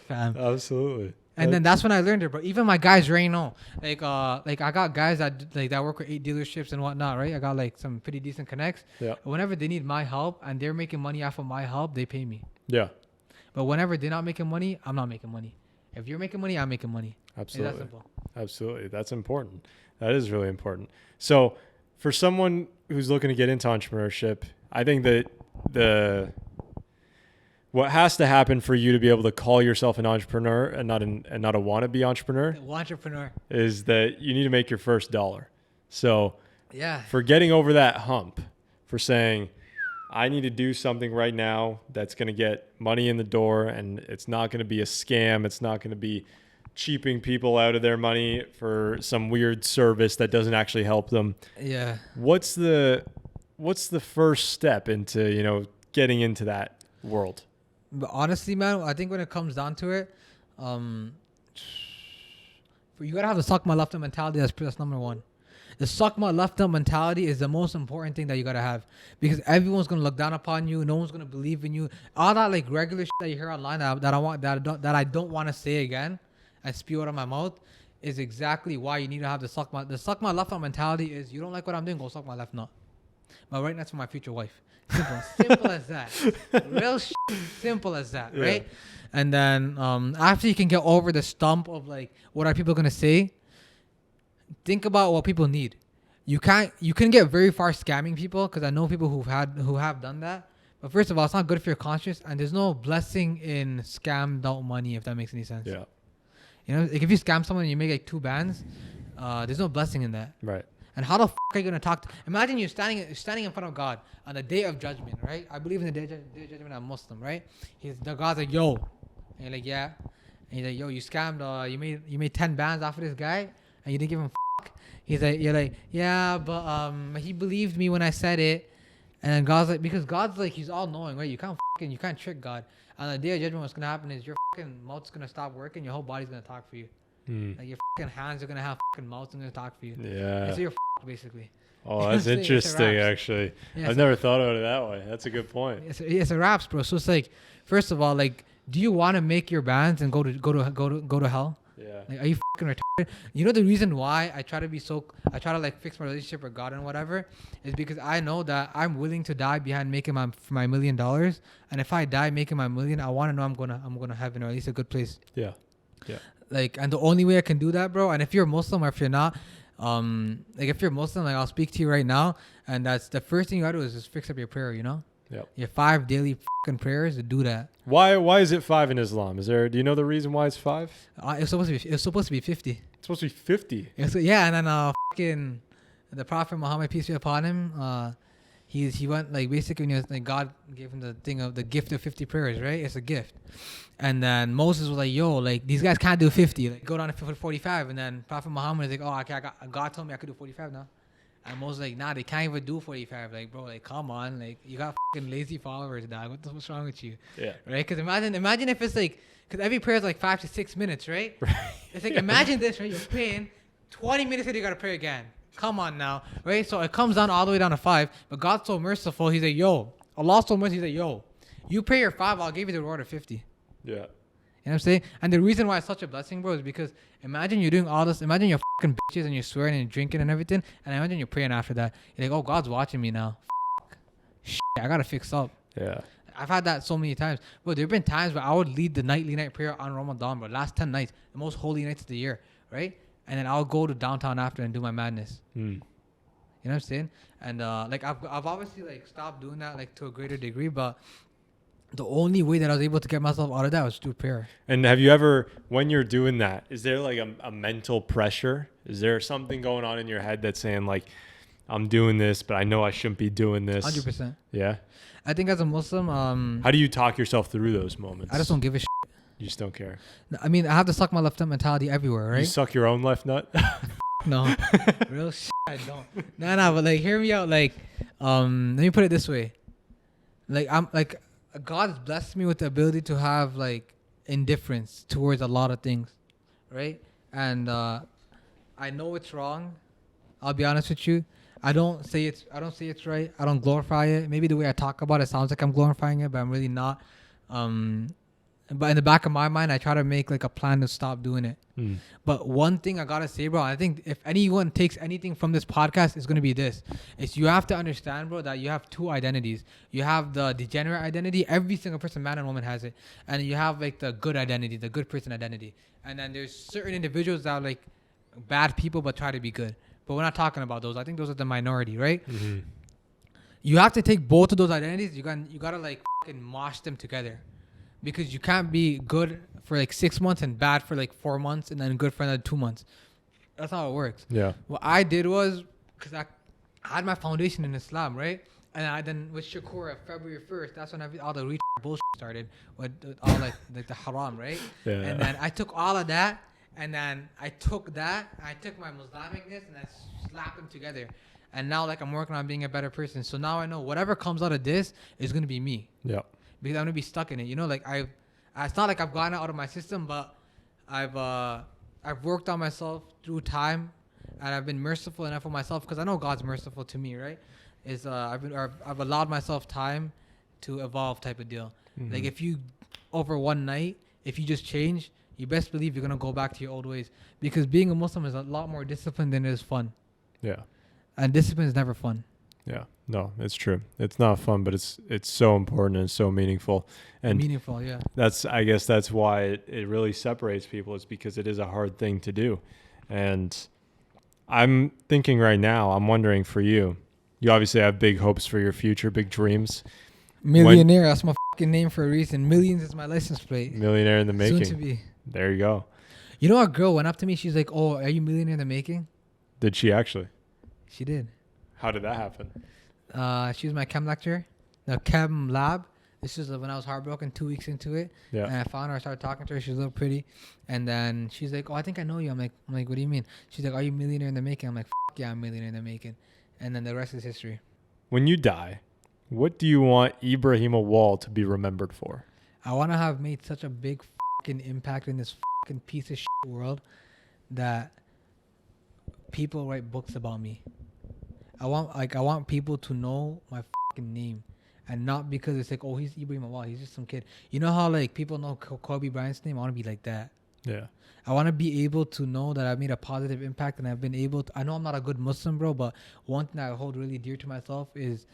fam. Absolutely. And then that's when I learned it, bro. Even my guys right now, like I got guys that work with 8 dealerships and whatnot, right? I got like some pretty decent connects. Yeah. Whenever they need my help and they're making money off of my help, they pay me. Yeah. But whenever they're not making money, I'm not making money. If you're making money, I'm making money. Absolutely. It's that simple. Absolutely. That's important. That is really important. So for someone who's looking to get into entrepreneurship, I think that What has to happen for you to be able to call yourself an entrepreneur and not a wannabe entrepreneur is that you need to make your first dollar. So for getting over that hump, for saying, I need to do something right now that's going to get money in the door, and it's not going to be a scam. It's not going to be cheaping people out of their money for some weird service that doesn't actually help them. Yeah. What's the first step into, getting into that world? But honestly, man, I think when it comes down to it, you gotta have the suck my left mentality. That's number one. The suck my left mentality is the most important thing that you gotta have, because everyone's gonna look down upon you. No one's gonna believe in you. All that like regular shit that you hear online that I don't want to say again and spew out of my mouth is exactly why you need to have the suck my left mentality. Is you don't like what I'm doing, go suck my left nut. But right next to my future wife. Simple as that. Real simple as that, right? And then after you can get over the stump of like, what are people gonna say? Think about what people need. You can get very far scamming people, because I know people who have done that. But first of all, it's not good for your conscience, and there's no blessing in scammed out money, if that makes any sense. Yeah. Like if you scam someone and you make like 2 bands, there's no blessing in that. Right. And how the fuck are you gonna talk? Imagine you're standing in front of God on the day of judgment, right? I believe in the day of judgment. I'm Muslim, right? The God's like, yo, and you're like, yeah, and he's like, yo, you scammed. You made 10 bands off of this guy, and you didn't give him fuck. You're like, yeah, but he believed me when I said it, and then God's like, because God's like, he's all knowing, right? You can't trick God. On the day of judgment, what's gonna happen is your fucking mouth's gonna stop working, your whole body's gonna talk for you. Like your fucking hands are gonna have fucking mouths and gonna talk for you. Yeah. And so you're fucked, basically. Oh, that's interesting, actually. Yeah, I've never thought about it that way. That's a good point. It's a raps, bro. So it's like, first of all, like, do you want to make your bands and go to hell? Yeah. Like, are you fucking retarded? You know the reason why I try to like fix my relationship with God and whatever is because I know that I'm willing to die behind making my $1 million, and if I die making my $1 million, I want to know I'm gonna heaven, or at least a good place. Yeah. Yeah. Like, and the only way I can do that, bro, and if you're Muslim or if you're not, like if you're Muslim, like I'll speak to you right now, and that's the first thing you gotta do is just fix up your prayer, Yep. Your 5 daily fucking prayers to do that. Why is it 5 in Islam? Do you know the reason why it's 5? It's supposed to be 50. It's supposed to be 50. Yeah, and then fucking the Prophet Muhammad, peace be upon him, he went like basically when like God gave him the thing of the gift of 50 prayers, right? It's a gift. And then Moses was like, yo, like these guys can't do 50, like go down to 45. And then Prophet Muhammad is like, oh, okay, God told me I could do 45 now. And Moses like, nah, they can't even do 45. Like, bro, like come on, like you got fucking lazy followers, dog. What's wrong with you? Yeah. Right? Because imagine if it's like, because every prayer is like 5 to 6 minutes, right? Right. It's like, imagine this, right? You're praying 20 minutes later, you gotta pray again. Come on now, right? So it comes down all the way down to 5. But God's so merciful. He's like, yo, Allah's so merciful. He's like, yo, you pray your 5, I'll give you the reward of 50. Yeah. You know what I'm saying? And the reason why it's such a blessing, bro, is because imagine you're doing all this. Imagine you're fucking bitches and you're swearing and drinking and everything. And imagine you're praying after that. You're like, oh, God's watching me now. Shit, I gotta fix up. Yeah. I've had that so many times. Bro, there have been times where I would lead the nightly night prayer on Ramadan, bro. Last 10 nights, the most holy nights of the year, right? And then I'll go to downtown after and do my madness. You know what I'm saying? And like I've obviously like stopped doing that like to a greater degree, but the only way that I was able to get myself out of that was through prayer. And have you ever, when you're doing that, is there like a mental pressure? Is there something going on in your head that's saying like, I'm doing this, but I know I shouldn't be doing this? 100%. Yeah. I think as a Muslim, how do you talk yourself through those moments? I just don't give a shit. You just don't care. I mean, I have to suck my left nut mentality everywhere, right? You suck your own left nut? No, real shit, I don't. Nah, but like, hear me out. Like, let me put it this way. Like, I'm like, God's blessed me with the ability to have like indifference towards a lot of things, right? And I know it's wrong. I'll be honest with you. I don't say it's right. I don't glorify it. Maybe the way I talk about it sounds like I'm glorifying it, but I'm really not. But in the back of my mind, I try to make like a plan to stop doing it. But one thing I gotta say, bro, I think if anyone takes anything from this podcast, it's gonna be this. It's you have to understand, bro, that you have 2 identities. You have the degenerate identity. Every single person, man and woman, has it. And you have like the good identity, the good person identity. And then there's certain individuals that are like bad people but try to be good. But we're not talking about those. I think those are the minority, right? You have to take both of those identities. You gotta like fucking mosh them together. because you can't be good for like 6 months and bad for like 4 months and then good for another 2 months. That's how it works. Yeah. What I did was, because I had my foundation in Islam, right? And I then with Shakura, February 1st, that's when all the bullshit started with all like the haram, right? Yeah. And then I took all of that, and then I took my Muslimicness and I slapped them together. And now like I'm working on being a better person. So now I know whatever comes out of this is gonna be me. Yeah. Because I'm gonna be stuck in it. You know, like it's not like I've gotten out of my system, but I've worked on myself through time, and I've been merciful enough with myself because I know God's merciful to me, right? I've allowed myself time to evolve, type of deal. Mm-hmm. Like if you over one night, if you just change, you best believe you're gonna go back to your old ways, because being a Muslim is a lot more disciplined than it is fun. Yeah. And discipline is never fun. Yeah. No, it's true. It's not fun, but it's so important and so meaningful. And Meaningful, yeah. I guess that's why it really separates people, is because it is a hard thing to do. And I'm thinking right now, I'm wondering for you, you obviously have big hopes for your future, big dreams. Millionaire, that's my fucking name for a reason. Millions is my license plate. Millionaire in the making. Soon to be. There you go. You know, a girl went up to me. She's like, "Oh, are you millionaire in the making?" Did she actually? She did. How did that happen? She was my chem lecturer, the chem lab. This was when I was heartbroken, 2 weeks into it. Yeah. And I found her. I started talking to her. She was a little pretty. And then she's like, "Oh, I think I know you." I'm like, "What do you mean?" She's like, "Are you millionaire in the making?" I'm like, "Fuck yeah, I'm millionaire in the making." And then the rest is history. When you die, what do you want Ibrahim Awal to be remembered for? I want to have made such a big fucking impact in this fucking piece of shit world that people write books about me. I want people to know my fucking name, and not because it's like, oh, he's Ibrahim Awal, he's just some kid. You know how like people know Kobe Bryant's name? I want to be like that. Yeah. I want to be able to know that I've made a positive impact, and I've been able to. I know I'm not a good Muslim, bro, but one thing I hold really dear to myself is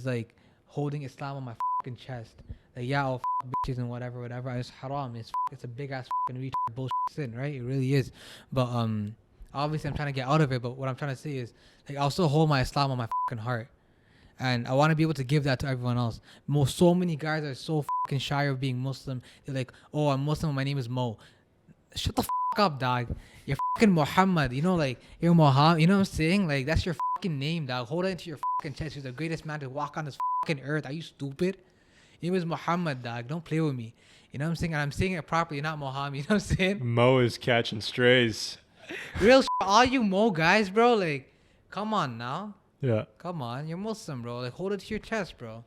like holding Islam on my fucking chest. Like, yeah, I'll bitches and whatever. It's haram. It's a big ass fucking retard bullshit sin, right? It really is. But obviously I'm trying to get out of it. But what I'm trying to say is, like, I'll still hold my Islam on my fucking heart, and I want to be able to give that to everyone else. So many guys are so fucking shy of being Muslim. They're like, oh, I'm Muslim. My name is Mo. Shut the fuck up, dog. You're fucking Muhammad. You know, like, you're Muhammad. You know what I'm saying? Like, that's your fucking name, dog. Hold it into your fucking chest. You're the greatest man to walk on this fucking earth. Are you stupid? Your name is Muhammad, dog. Don't play with me. You know what I'm saying? And I'm saying it properly, not Muhammad. You know what I'm saying? Mo is catching strays. Real all you Mo guys, bro. Like, come on now. Yeah. Come on. You're Muslim, bro. Like, hold it to your chest, bro.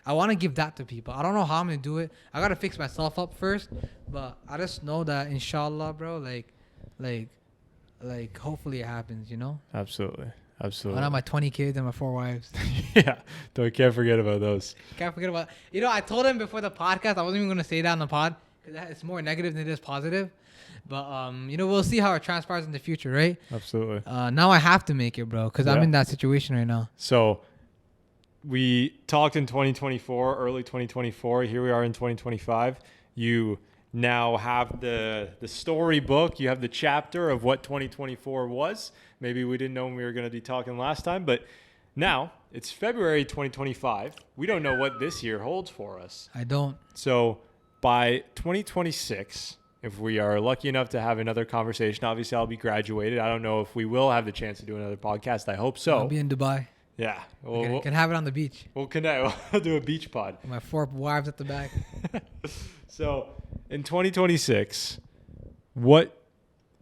I want to give that to people. I don't know how I'm going to do it. I got to fix myself up first. But I just know that, inshallah, bro, like, hopefully it happens, you know? Absolutely. I have my 20 kids and my 4 wives. Yeah. Can't forget about those. Can't forget about, you know, I told him before the podcast, I wasn't even going to say that on the pod, because it's more negative than it is positive. But, you know, we'll see how it transpires in the future, right? Absolutely. Now I have to make it, bro, because I'm in that situation right now. So we talked in 2024, early 2024. Here we are in 2025. You now have the storybook. You have the chapter of what 2024 was. Maybe we didn't know when we were going to be talking last time, but now it's February 2025. We don't know what this year holds for us. I don't. So by 2026, if we are lucky enough to have another conversation, obviously I'll be graduated. I don't know if we will have the chance to do another podcast. I hope so. I'll be in Dubai. Yeah. We can have it on the beach. We'll connect. We'll do a beach pod. My 4 wives at the back. So in 2026, what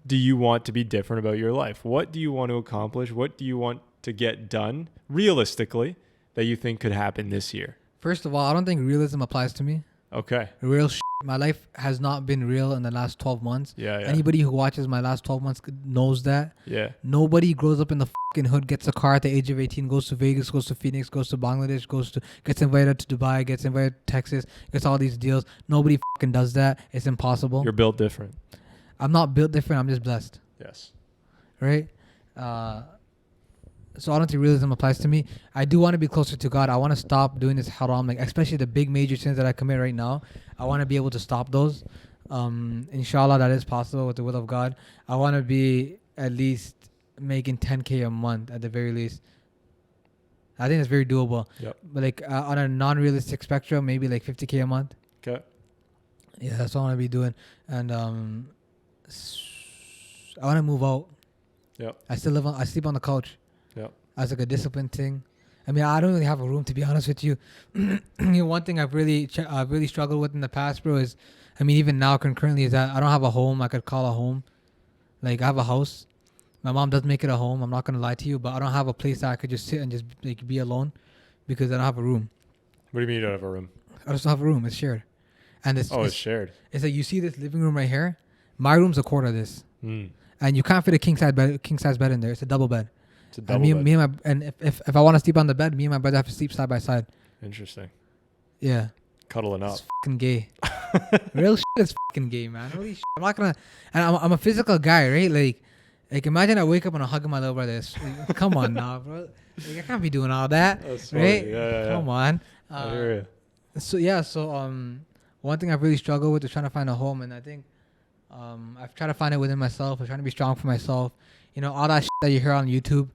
do you want to be different about your life? What do you want to accomplish? What do you want to get done realistically that you think could happen this year? First of all, I don't think realism applies to me. Okay. Real shit. My life has not been real in the last 12 months. Yeah. Anybody who watches my last 12 months knows that. Yeah. Nobody grows up in the fucking hood, gets a car at the age of 18, goes to Vegas, goes to Phoenix, goes to Bangladesh, gets invited to Dubai, gets invited to Texas, gets all these deals. Nobody fucking does that. It's impossible. You're built different. I'm not built different. I'm just blessed. Yes. Right? So I don't think realism applies to me. I do want to be closer to God. I want to stop doing this haram, like especially the big major sins that I commit right now. I want to be able to stop those. Inshallah, that is possible with the will of God. I want to be at least making 10K a month at the very least. I think it's very doable. Yep. But like on a non-realistic spectrum, maybe like 50K a month. Okay. Yeah, that's what I want to be doing. And I want to move out. Yep. I sleep on the couch. Yep. As like a discipline thing. I mean, I don't really have a room, to be honest with you. One thing I've really struggled with in the past, bro, is, I mean, even now concurrently, is that I don't have a home I could call a home. Like, I have a house. My mom does make it a home. I'm not gonna lie to you, but I don't have a place that I could just sit and just like be alone, because I don't have a room. What do you mean you don't have a room? I just don't have a room. It's shared. And it's shared. It's like, you see this living room right here. My room's a quarter of this, Mm. and you can't fit a king size bed in there. It's a double bed. It's a double and bed. if I want to sleep on the bed, me and my brother have to sleep side by side. Interesting. Yeah. Cuddling up. It's fucking gay. Real shit is fucking gay, man. Holy shit. I'm not gonna. And I'm a physical guy, right? Like imagine I wake up and I'm hugging my little brother. Come on now, bro. Like, I can't be doing all that, That's right? funny. Yeah. Come on. I hear you. So one thing I've really struggled with is trying to find a home, and I think I've tried to find it within myself. I'm trying to be strong for myself. You know, all that shit that you hear on YouTube,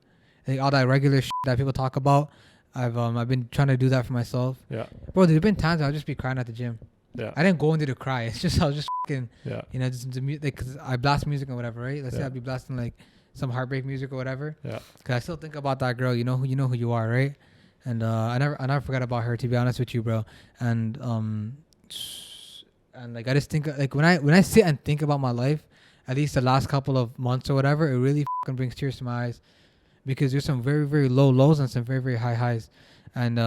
like all that regular shit that people talk about. I've been trying to do that for myself. Yeah. Bro, there's been times I'll just be crying at the gym. Yeah. I didn't go into the cry. It's just I was just fucking, Yeah. you know, just like, cause I blast music and whatever, right? Let's say Yeah. I'll be blasting like some heartbreak music or whatever. Yeah. Cause I still think about that girl. You know who you are, right? And I never forgot about her, to be honest with you, bro. And like I just think, like when I sit and think about my life, at least the last couple of months or whatever, it really fucking brings tears to my eyes, because there's some very, very low lows and some very, very high highs. And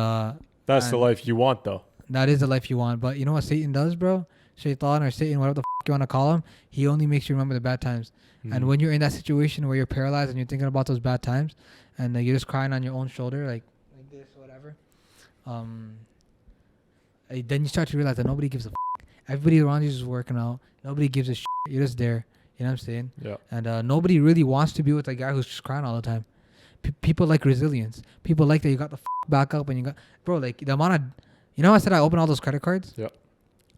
That's the life you want, though. that is the life you want. But you know what Satan does, bro? Shaitan or Satan, whatever the you want to call him, he only makes you remember the bad times. And when you're in that situation where you're paralyzed and you're thinking about those bad times, and you're just crying on your own shoulder, like this or whatever, then you start to realize that nobody gives a everybody around you is just working out. Nobody gives a shit. You're just there. You know what I'm saying? Yeah. And nobody really wants to be with a guy who's just crying all the time. People like resilience. People like that you got the back up and you got, bro, like the amount of, you know, I said I opened all those credit cards. Yeah.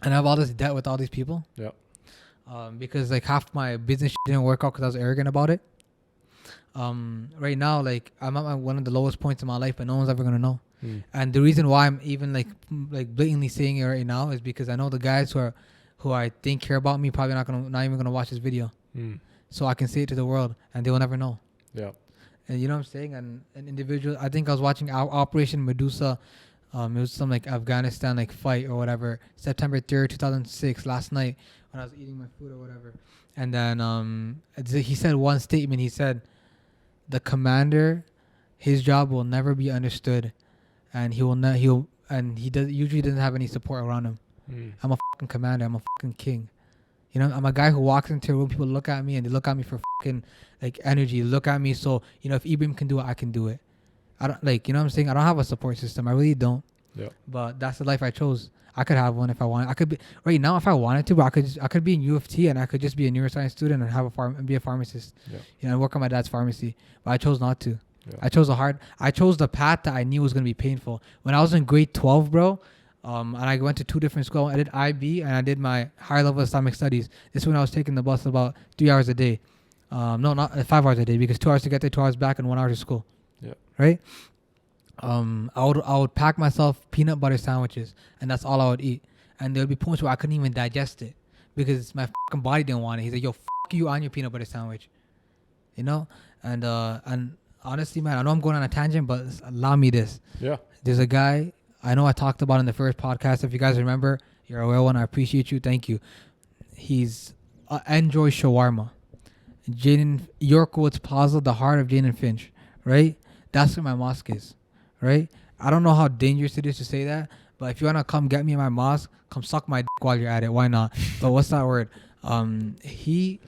And I have all this debt with all these people. Yeah. Because like half my business didn't work out because I was arrogant about it. Right now, like I'm at one of the lowest points in my life, but no one's ever gonna know. And the reason why I'm even like blatantly saying it right now is because I know the guys who I think care about me probably not even gonna watch this video. So I can say it to the world and they will never know. Yeah. And you know what I'm saying? And an individual, I think I was watching Operation Medusa. It was some like Afghanistan like fight or whatever. September 3rd, 2006, last night when I was eating my food or whatever. And then he said one statement. He said, "The commander, his job will never be understood, and he usually doesn't have any support around him. I'm a fucking commander. I'm a fucking king. You know, I'm a guy who walks into a room. People look at me and they look at me for fucking like energy. Look at me. So, you know, if Ibrahim can do it, I can do it. I don't like, you know what I'm saying? I don't have a support system. I really don't. Yeah. But that's the life I chose. I could have one if I wanted. I could be right now if I wanted to, but I could be in UofT and I could just be a neuroscience student and have be a pharmacist. Yeah. You know, and work on my dad's pharmacy. But I chose not to. Yeah. I chose the path that I knew was gonna be painful. When I was in grade 12, bro, and I went to 2 different schools. I did IB and I did my higher level Islamic studies. This is when I was taking the bus about 3 hours a day. No, not 5 hours a day, because 2 hours to get there, 2 hours back, and 1 hour to school. Yeah. Right. I would pack myself peanut butter sandwiches, and that's all I would eat. And there would be points where I couldn't even digest it because my fucking body didn't want it. He's like, "Yo, fuck you on your peanut butter sandwich," you know. And honestly, man, I know I'm going on a tangent, but allow me this. Yeah. There's a guy I know I talked about in the first podcast. If you guys remember, you're a real one. I appreciate you. Thank you. He's Enjoy Shawarma. Jaden Yorkwood's Plaza, the heart of Jane and Finch, right? That's where my mosque is. Right? I don't know how dangerous it is to say that, but if you want to come get me in my mosque, come suck my dick while you're at it. Why not? But what's that word? He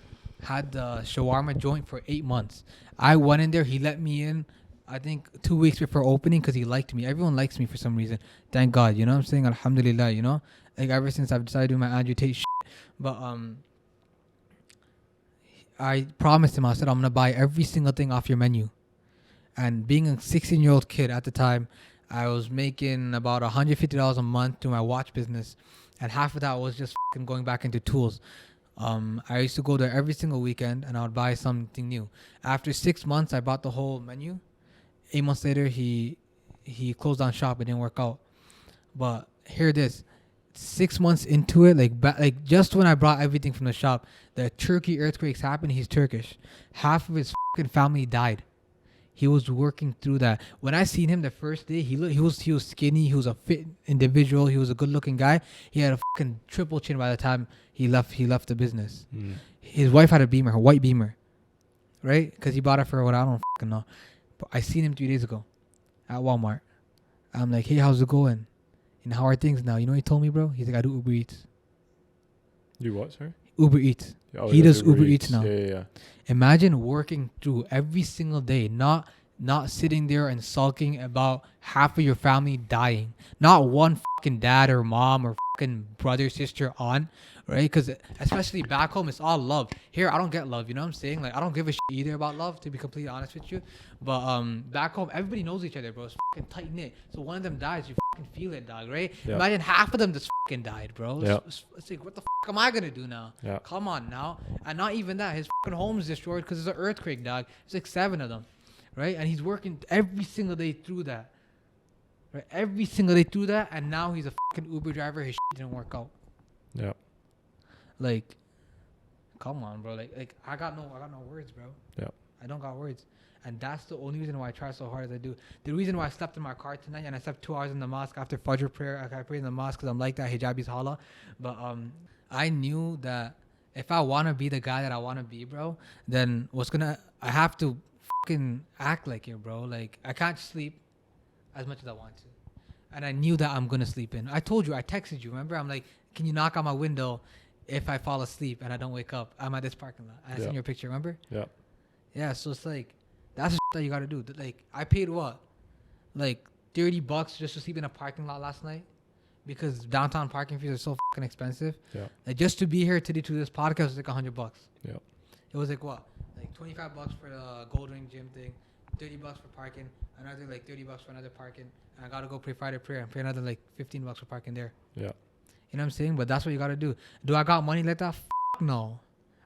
had the shawarma joint for 8 months. I went in there. He let me in, I think, 2 weeks before opening because he liked me. Everyone likes me for some reason. Thank God. You know what I'm saying? Alhamdulillah, you know? Like, ever since I've decided to do my Andrew Tate shit. But I promised him, I said, I'm going to buy every single thing off your menu. And being a 16-year-old kid at the time, I was making about $150 a month through my watch business. And half of that was just fucking going back into tools. I used to go there every single weekend and I would buy something new. After 6 months, I bought the whole menu. 8 months later, he closed down shop. It didn't work out. But hear this. 6 months into it, like just when I brought everything from the shop, the Turkey earthquakes happened. He's Turkish. Half of his fucking family died. He was working through that. When I seen him the first day, he was skinny. He was a fit individual. He was a good looking guy. He had a fucking triple chin by the time he left the business. His wife had a Beamer, her white Beamer, right? Because he bought it for what I don't fucking know. But I seen him 3 days ago at Walmart. I'm like, hey, how's it going? And how are things now? You know what he told me, bro? He's like, I do Uber Eats. You what, sorry? Uber Eats. Oh, he does Uber Eats now. Yeah. Imagine working through every single day, not sitting there and sulking about half of your family dying. Not one fucking dad or mom or fucking brother, sister, aunt, right? Because especially back home, it's all love. Here, I don't get love. You know what I'm saying? Like, I don't give a shit either about love, to be completely honest with you. But back home, everybody knows each other, bro. It's fucking tight knit. So one of them dies, you fucking feel it, dog, right? Yeah. Imagine half of them just fucking died, bro. Yeah. It's like, what the fuck am I gonna do now? Yeah. Come on now. And not even that, his fucking home's destroyed because there's an earthquake, dog. There's like 7 of them, right? And he's working every single day through that, right? Every single day through that, and now he's a fucking Uber driver. His shit didn't work out. Yeah. Like, come on, bro. Like I got no words, bro. Yeah. I don't got words. And that's the only reason why I try so hard as I do. The reason why I slept in my car tonight and I slept 2 hours in the mosque after Fajr prayer. I prayed in the mosque because I'm like that. Hijabi's holla. But I knew that if I want to be the guy that I want to be, bro, then I have to fucking act like it, bro. Like, I can't sleep as much as I want to. And I knew that I'm going to sleep in. I told you, I texted you, remember? I'm like, can you knock on my window if I fall asleep and I don't wake up? I'm at this parking lot. I seen your picture, remember? Yeah. Yeah, so it's like, that's the that you got to do. Like, I paid what? Like $30 just to sleep in a parking lot last night because downtown parking fees are so fucking expensive. Yeah. Like, just to be here today to this podcast was like $100. Yeah. It was like what? Like $25 for the Gold Ring gym thing, $30 for parking, another like $30 for another parking, and I gotta go pray Friday prayer and pay another like $15 for parking there. Yeah. You know what I'm saying? But that's what you gotta do. Do I got money like that? No.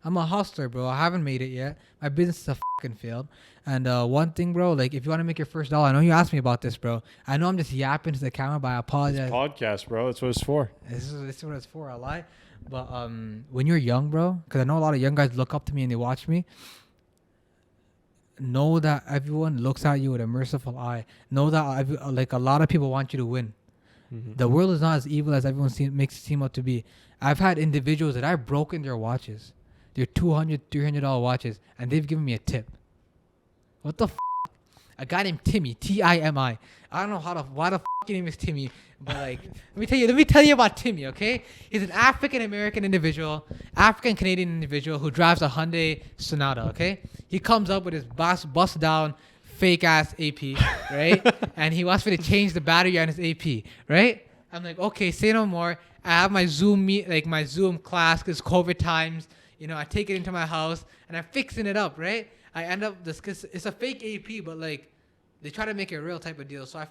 I'm a hustler, bro. I haven't made it yet. My business is fucking failed. And one thing, bro, like if you want to make your first dollar, I know you asked me about this, bro. I know I'm just yapping to the camera, but I apologize. It's podcast, bro. That's what it's for. This is what it's for. I lie. But when you're young, bro, because I know a lot of young guys look up to me and they watch me. Know that everyone looks at you with a merciful eye. Know that like a lot of people want you to win. Mm-hmm. The world is not as evil as everyone makes it seem out to be. I've had individuals that I've broken their watches. They're $200, $300 watches, and they've given me a tip. What the f***? A guy named Timmy, Timi. I don't know why the f*** your name is Timmy, but like, let me tell you about Timmy, okay? He's an African-American individual, African-Canadian individual who drives a Hyundai Sonata, okay? He comes up with his bust down, fake-ass AP, right? And he wants me to change the battery on his AP, right? I'm like, okay, say no more. I have my Zoom my Zoom class because COVID times. You know, I take it into my house and I'm fixing it up, right? I end up cause it's a fake AP, but like they try to make it a real type of deal. So I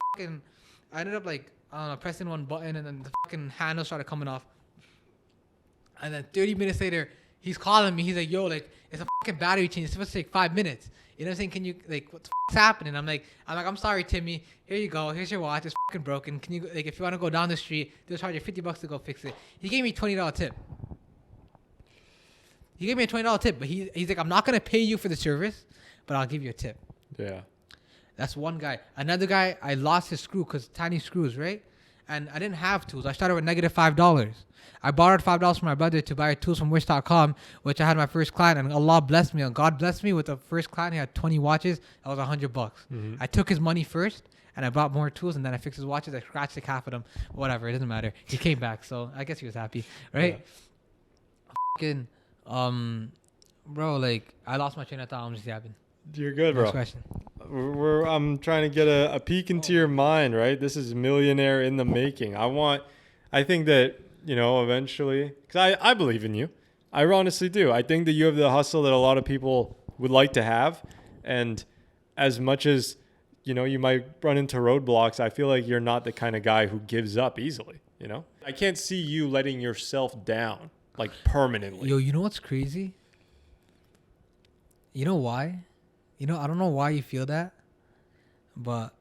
ended up like pressing one button and then the fucking handle started coming off. And then 30 minutes later, he's calling me. He's like, "Yo, like it's a fucking battery change. It's supposed to take 5 minutes. You know what I'm saying? Can you like what the fuck's happening?" I'm like, I'm sorry, Timmy. Here you go. Here's your watch. It's fucking broken. Can you like if you want to go down the street, they'll charge you $50 to go fix it. He gave me $20 tip. He gave me a $20 tip, but he's like, I'm not going to pay you for the service, but I'll give you a tip. Yeah. That's one guy. Another guy, I lost his screw because tiny screws, right? And I didn't have tools. I started with negative $5. I borrowed $5 from my brother to buy tools from Wish.com, which I had my first client, and Allah blessed me. And God blessed me with the first client. He had 20 watches. That was $100. Mm-hmm. I took his money first, and I bought more tools, and then I fixed his watches. I scratched like half of them. Whatever. It doesn't matter. He came back, so I guess he was happy, right? Yeah. Bro, like I lost my train of thought. I'm just yapping. You're good, bro. Next question. I'm trying to get a peek into your mind, right? This is millionaire in the making. I think that, you know, eventually, because I believe in you. I honestly do. I think that you have the hustle that a lot of people would like to have. And as much as, you know, you might run into roadblocks, I feel like you're not the kind of guy who gives up easily, you know? I can't see you letting yourself down. Like permanently. Yo, you know what's crazy? You know why? You know, I don't know why you feel that, but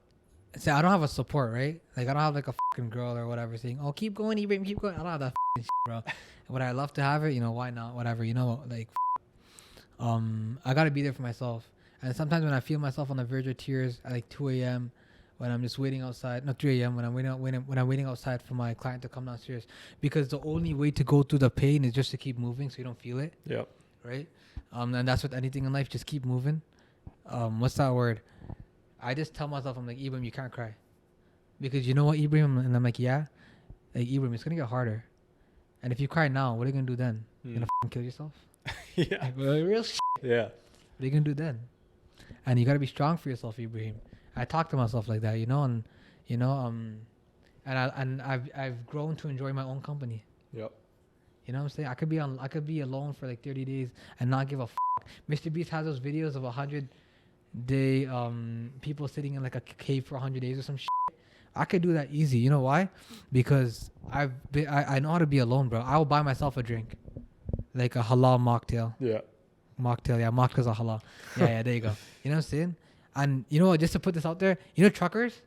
say I don't have a support, right? Like I don't have like a fucking girl or whatever saying, "Oh, keep going, Ibrahim, keep going." I don't have that fucking shit, bro. Would I love to have it? You know, why not? Whatever, you know, like I gotta be there for myself. And sometimes when I feel myself on the verge of tears at like 2 a.m. when I'm just waiting outside, not 3 a.m. when I'm waiting outside for my client to come downstairs, because the only way to go through the pain is just to keep moving, so you don't feel it. Yep. Right. And that's with anything in life. Just keep moving. What's that word? I just tell myself, I'm like, Ibrahim, you can't cry, because you know what, Ibrahim, and I'm like, yeah, like Ibrahim, it's gonna get harder, and if you cry now, what are you gonna do then? You're gonna kill yourself? Yeah. Like, real shit. Yeah. What are you gonna do then? And you gotta be strong for yourself, Ibrahim. I talk to myself like that, you know, and you know, and I've grown to enjoy my own company. Yep. You know what I'm saying? I could be alone for like 30 days and not give a fuck. Mr. Beast has those videos of 100-day people sitting in like a cave for 100 days or some shit. I could do that easy. You know why? Because I know how to be alone, bro. I will buy myself a drink, like a halal mocktail. Yeah. Mocktail, yeah, mocktails are halal. Yeah, there you go. You know what I'm saying? And you know what? Just to put this out there, you know, truckers,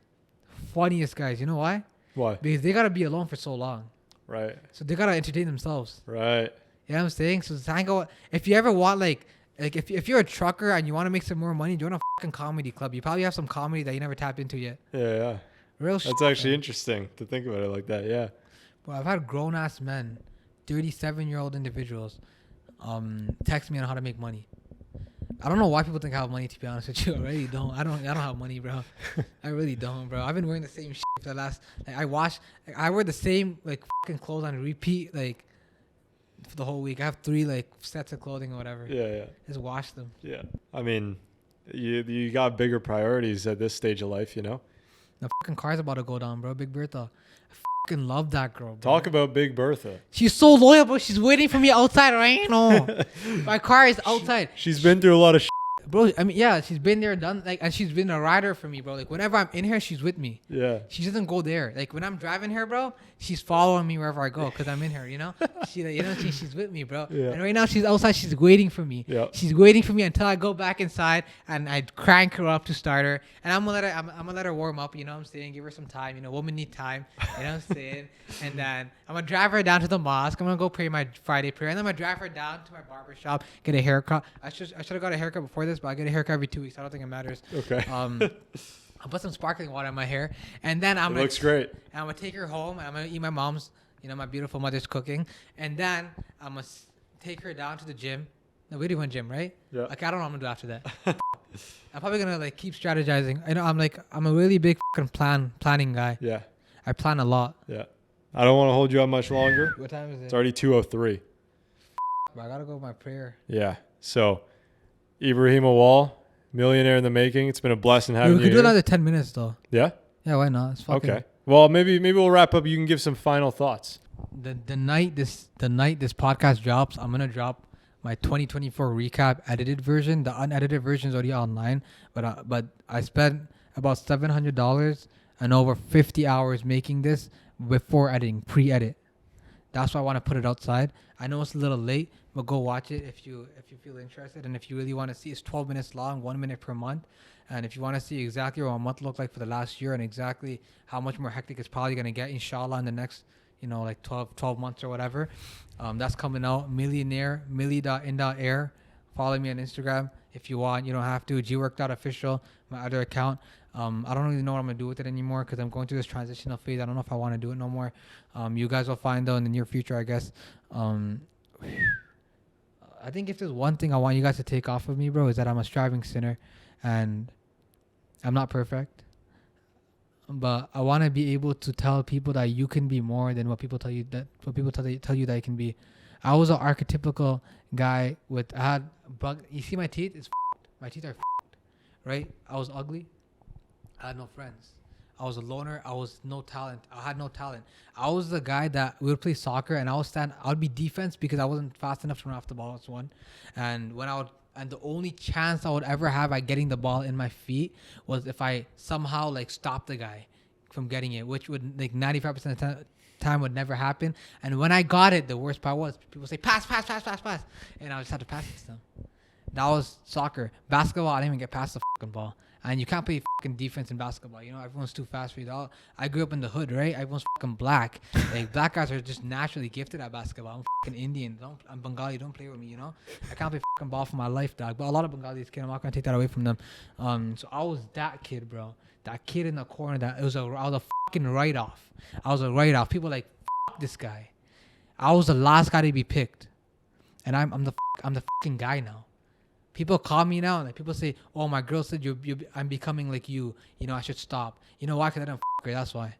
funniest guys. You know why? Why? Because they gotta be alone for so long. Right. So they gotta entertain themselves. Right. You know what I'm saying? So hang out. If you ever want like if you're a trucker and you want to make some more money, join a fucking comedy club. You probably have some comedy that you never tapped into yet. Yeah. Real That's actually interesting to think about it like that. Yeah. Well, I've had grown ass men, 37-year-old individuals, text me on how to make money. I don't know why people think I have money, to be honest with you. I really don't. I don't have money, bro. I really don't, bro. I've been wearing the same shit for the last, like, I wear the same, like, fucking clothes on repeat, like, for the whole week. I have 3, like, sets of clothing or whatever. Yeah. Just wash them. Yeah. I mean, you got bigger priorities at this stage of life, you know? The fucking car's about to go down, bro. Big Bertha. I fucking love that girl, bro. Talk about Big Bertha. She's so loyal, bro. She's waiting for me outside right now. My car is outside. She's been through a lot of shit. Bro, I mean, yeah, she's been there, done, like, and she's been a rider for me, bro. Like, whenever I'm in here, she's with me. Yeah. She doesn't go there. Like, when I'm driving her, bro, she's following me wherever I go because I'm in her, you know? She's with me, bro. Yeah. And right now, she's outside. She's waiting for me. Yeah. She's waiting for me until I go back inside and I crank her up to start her. And I'm gonna let her warm up, you know what I'm saying? Give her some time. You know, women need time. You know what I'm saying? And then I'm gonna drive her down to the mosque. I'm gonna go pray my Friday prayer. And then I'm gonna drive her down to my barber shop, get a haircut. I should have got a haircut before this, but I get a haircut every 2 weeks. I don't think it matters. Okay. I'll put some sparkling water in my hair, and then I'm looks great. And I'm gonna take her home, and I'm gonna eat my mom's, you know, my beautiful mother's cooking, and then I'm gonna take her down to the gym. No, we do one gym, right? Yeah. Like, I don't know what I'm gonna do after that. I'm probably gonna like keep strategizing. I know I'm a really big fucking planning guy. Yeah. I plan a lot. Yeah. I don't want to hold you up much longer. What time is it? It's already 2:03. I gotta go with my prayer. Yeah. So, Ibrahim Awal, millionaire in the making. It's been a blessing having We you could do here. another 10 minutes though. Yeah? Yeah, why not? It's fucking. Okay. Well, maybe we'll wrap up. You can give some final thoughts. The night this podcast drops, I'm gonna drop my 2024 recap edited version. The unedited version is already online, but I spent about $700 and over 50 hours making this before editing, pre-edit. That's why I want to put it outside. I know it's a little late, but go watch it if you feel interested, and if you really want to see. It's 12 minutes long, 1 minute per month. And if you want to see exactly what a month looked like for the last year and exactly how much more hectic it's probably going to get, inshallah, in the next, you know, like 12 months or whatever, that's coming out. Millionaire, millie.in.air. Follow me on Instagram if you want. You don't have to. gwork.official, my other account. I don't really know what I'm going to do with it anymore because I'm going through this transitional phase. I don't know if I want to do it no more. You guys will find out in the near future, I guess. I think if there's one thing I want you guys to take off of me, bro, is that I'm a striving sinner and I'm not perfect. But I want to be able to tell people that you can be more than what people tell you that you can be. I was an archetypical guy you see my teeth? My teeth are right? I was ugly. I had no friends. I was a loner. I was no talent. I had no talent. I was the guy that we would play soccer and I would be defense because I wasn't fast enough to run off the ball. That's one. And the only chance I would ever have at getting the ball in my feet was if I somehow like stopped the guy from getting it, which would like 95% of the time would never happen. And when I got it, the worst part was people say pass, and I just had to pass it to them. That was soccer. Basketball, I didn't even get past the fucking ball. And you can't play fucking defense in basketball. You know, everyone's too fast for you. I grew up in the hood, right? Everyone's fucking black. Like, black guys are just naturally gifted at basketball. I'm fucking Indian. I'm Bengali. Don't play with me, you know? I can't play fucking ball for my life, dog. But a lot of Bengalis kid, I'm not going to take that away from them. So I was that kid, bro. That kid in the corner I was a fucking write-off. I was a write-off. People like, fuck this guy. I was the last guy to be picked. And I'm the fucking guy now. People call me now, and like, people say, "Oh, my girl said I'm becoming like you. You know, I should stop." You know why? Because I don't her. That's why.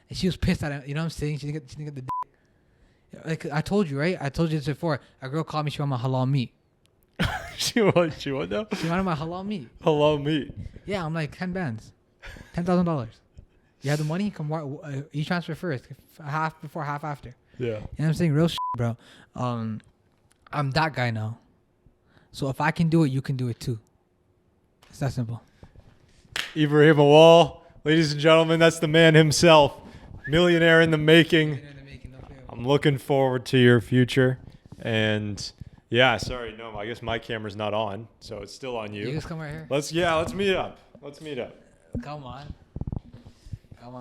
And she was pissed at it. You know what I'm saying? She didn't get the dick. Like I told you, right? I told you this before. A girl called me. She wanted my halal meat. She what now? She wanted my halal meat. Halal meat. Yeah, I'm like 10 bands, $10,000. You have the money? Come, you transfer first, half before, half after. Yeah. You know what I'm saying? Real shit, bro. I'm that guy now. So if I can do it, you can do it too. It's that simple. Ibrahim Awal, ladies and gentlemen, that's the man himself. Millionaire in the making. I'm looking forward to your future. And yeah, sorry, no, I guess my camera's not on, so it's still on you. You just come right here. Let's meet up. Come on,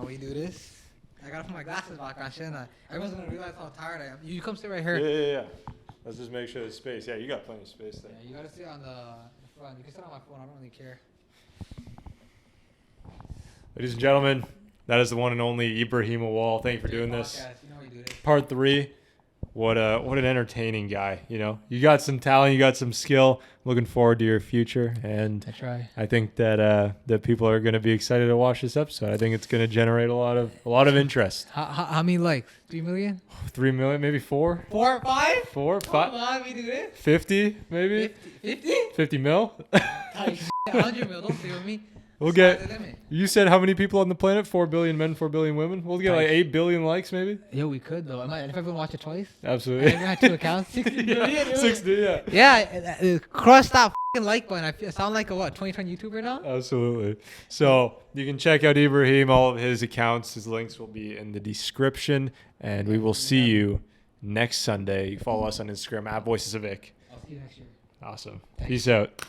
we do this. I gotta put my glasses back on, shouldn't I? Everyone's gonna realize how tired I am. You come sit right here. Yeah. Let's just make sure there's space. Yeah, you got plenty of space there. Yeah, you gotta sit on the front. You can sit on my phone. I don't really care. Ladies and gentlemen, that is the one and only Ibrahim Awal. Thank you for doing this. You know we do this. Part 3. What an entertaining guy. You know, you got some talent, you got some skill. Looking forward to your future, and I try. I think that that people are going to be excited to watch this episode. I think it's going to generate a lot of interest. How many likes? 3 million? 3 million, maybe 4. 4 or 5? 4, 5. Come on, we do this. 50, maybe. 50? 50 mil. 100 mil. Don't stay with me. We'll get. You said how many people on the planet? 4 billion men, 4 billion women. We'll get like 8 billion likes, maybe. Yo, we could though. If everyone watch it twice. Absolutely. If everyone had 2 accounts, 60 million. 60, yeah. Yeah, crush that fucking like button. I sound like a 2020 YouTuber now. Absolutely. So you can check out Ibrahim. All of his accounts, his links will be in the description, and we will see you next Sunday. You follow us on Instagram @VoicesOfVic. I'll see you next year. Awesome. Peace out.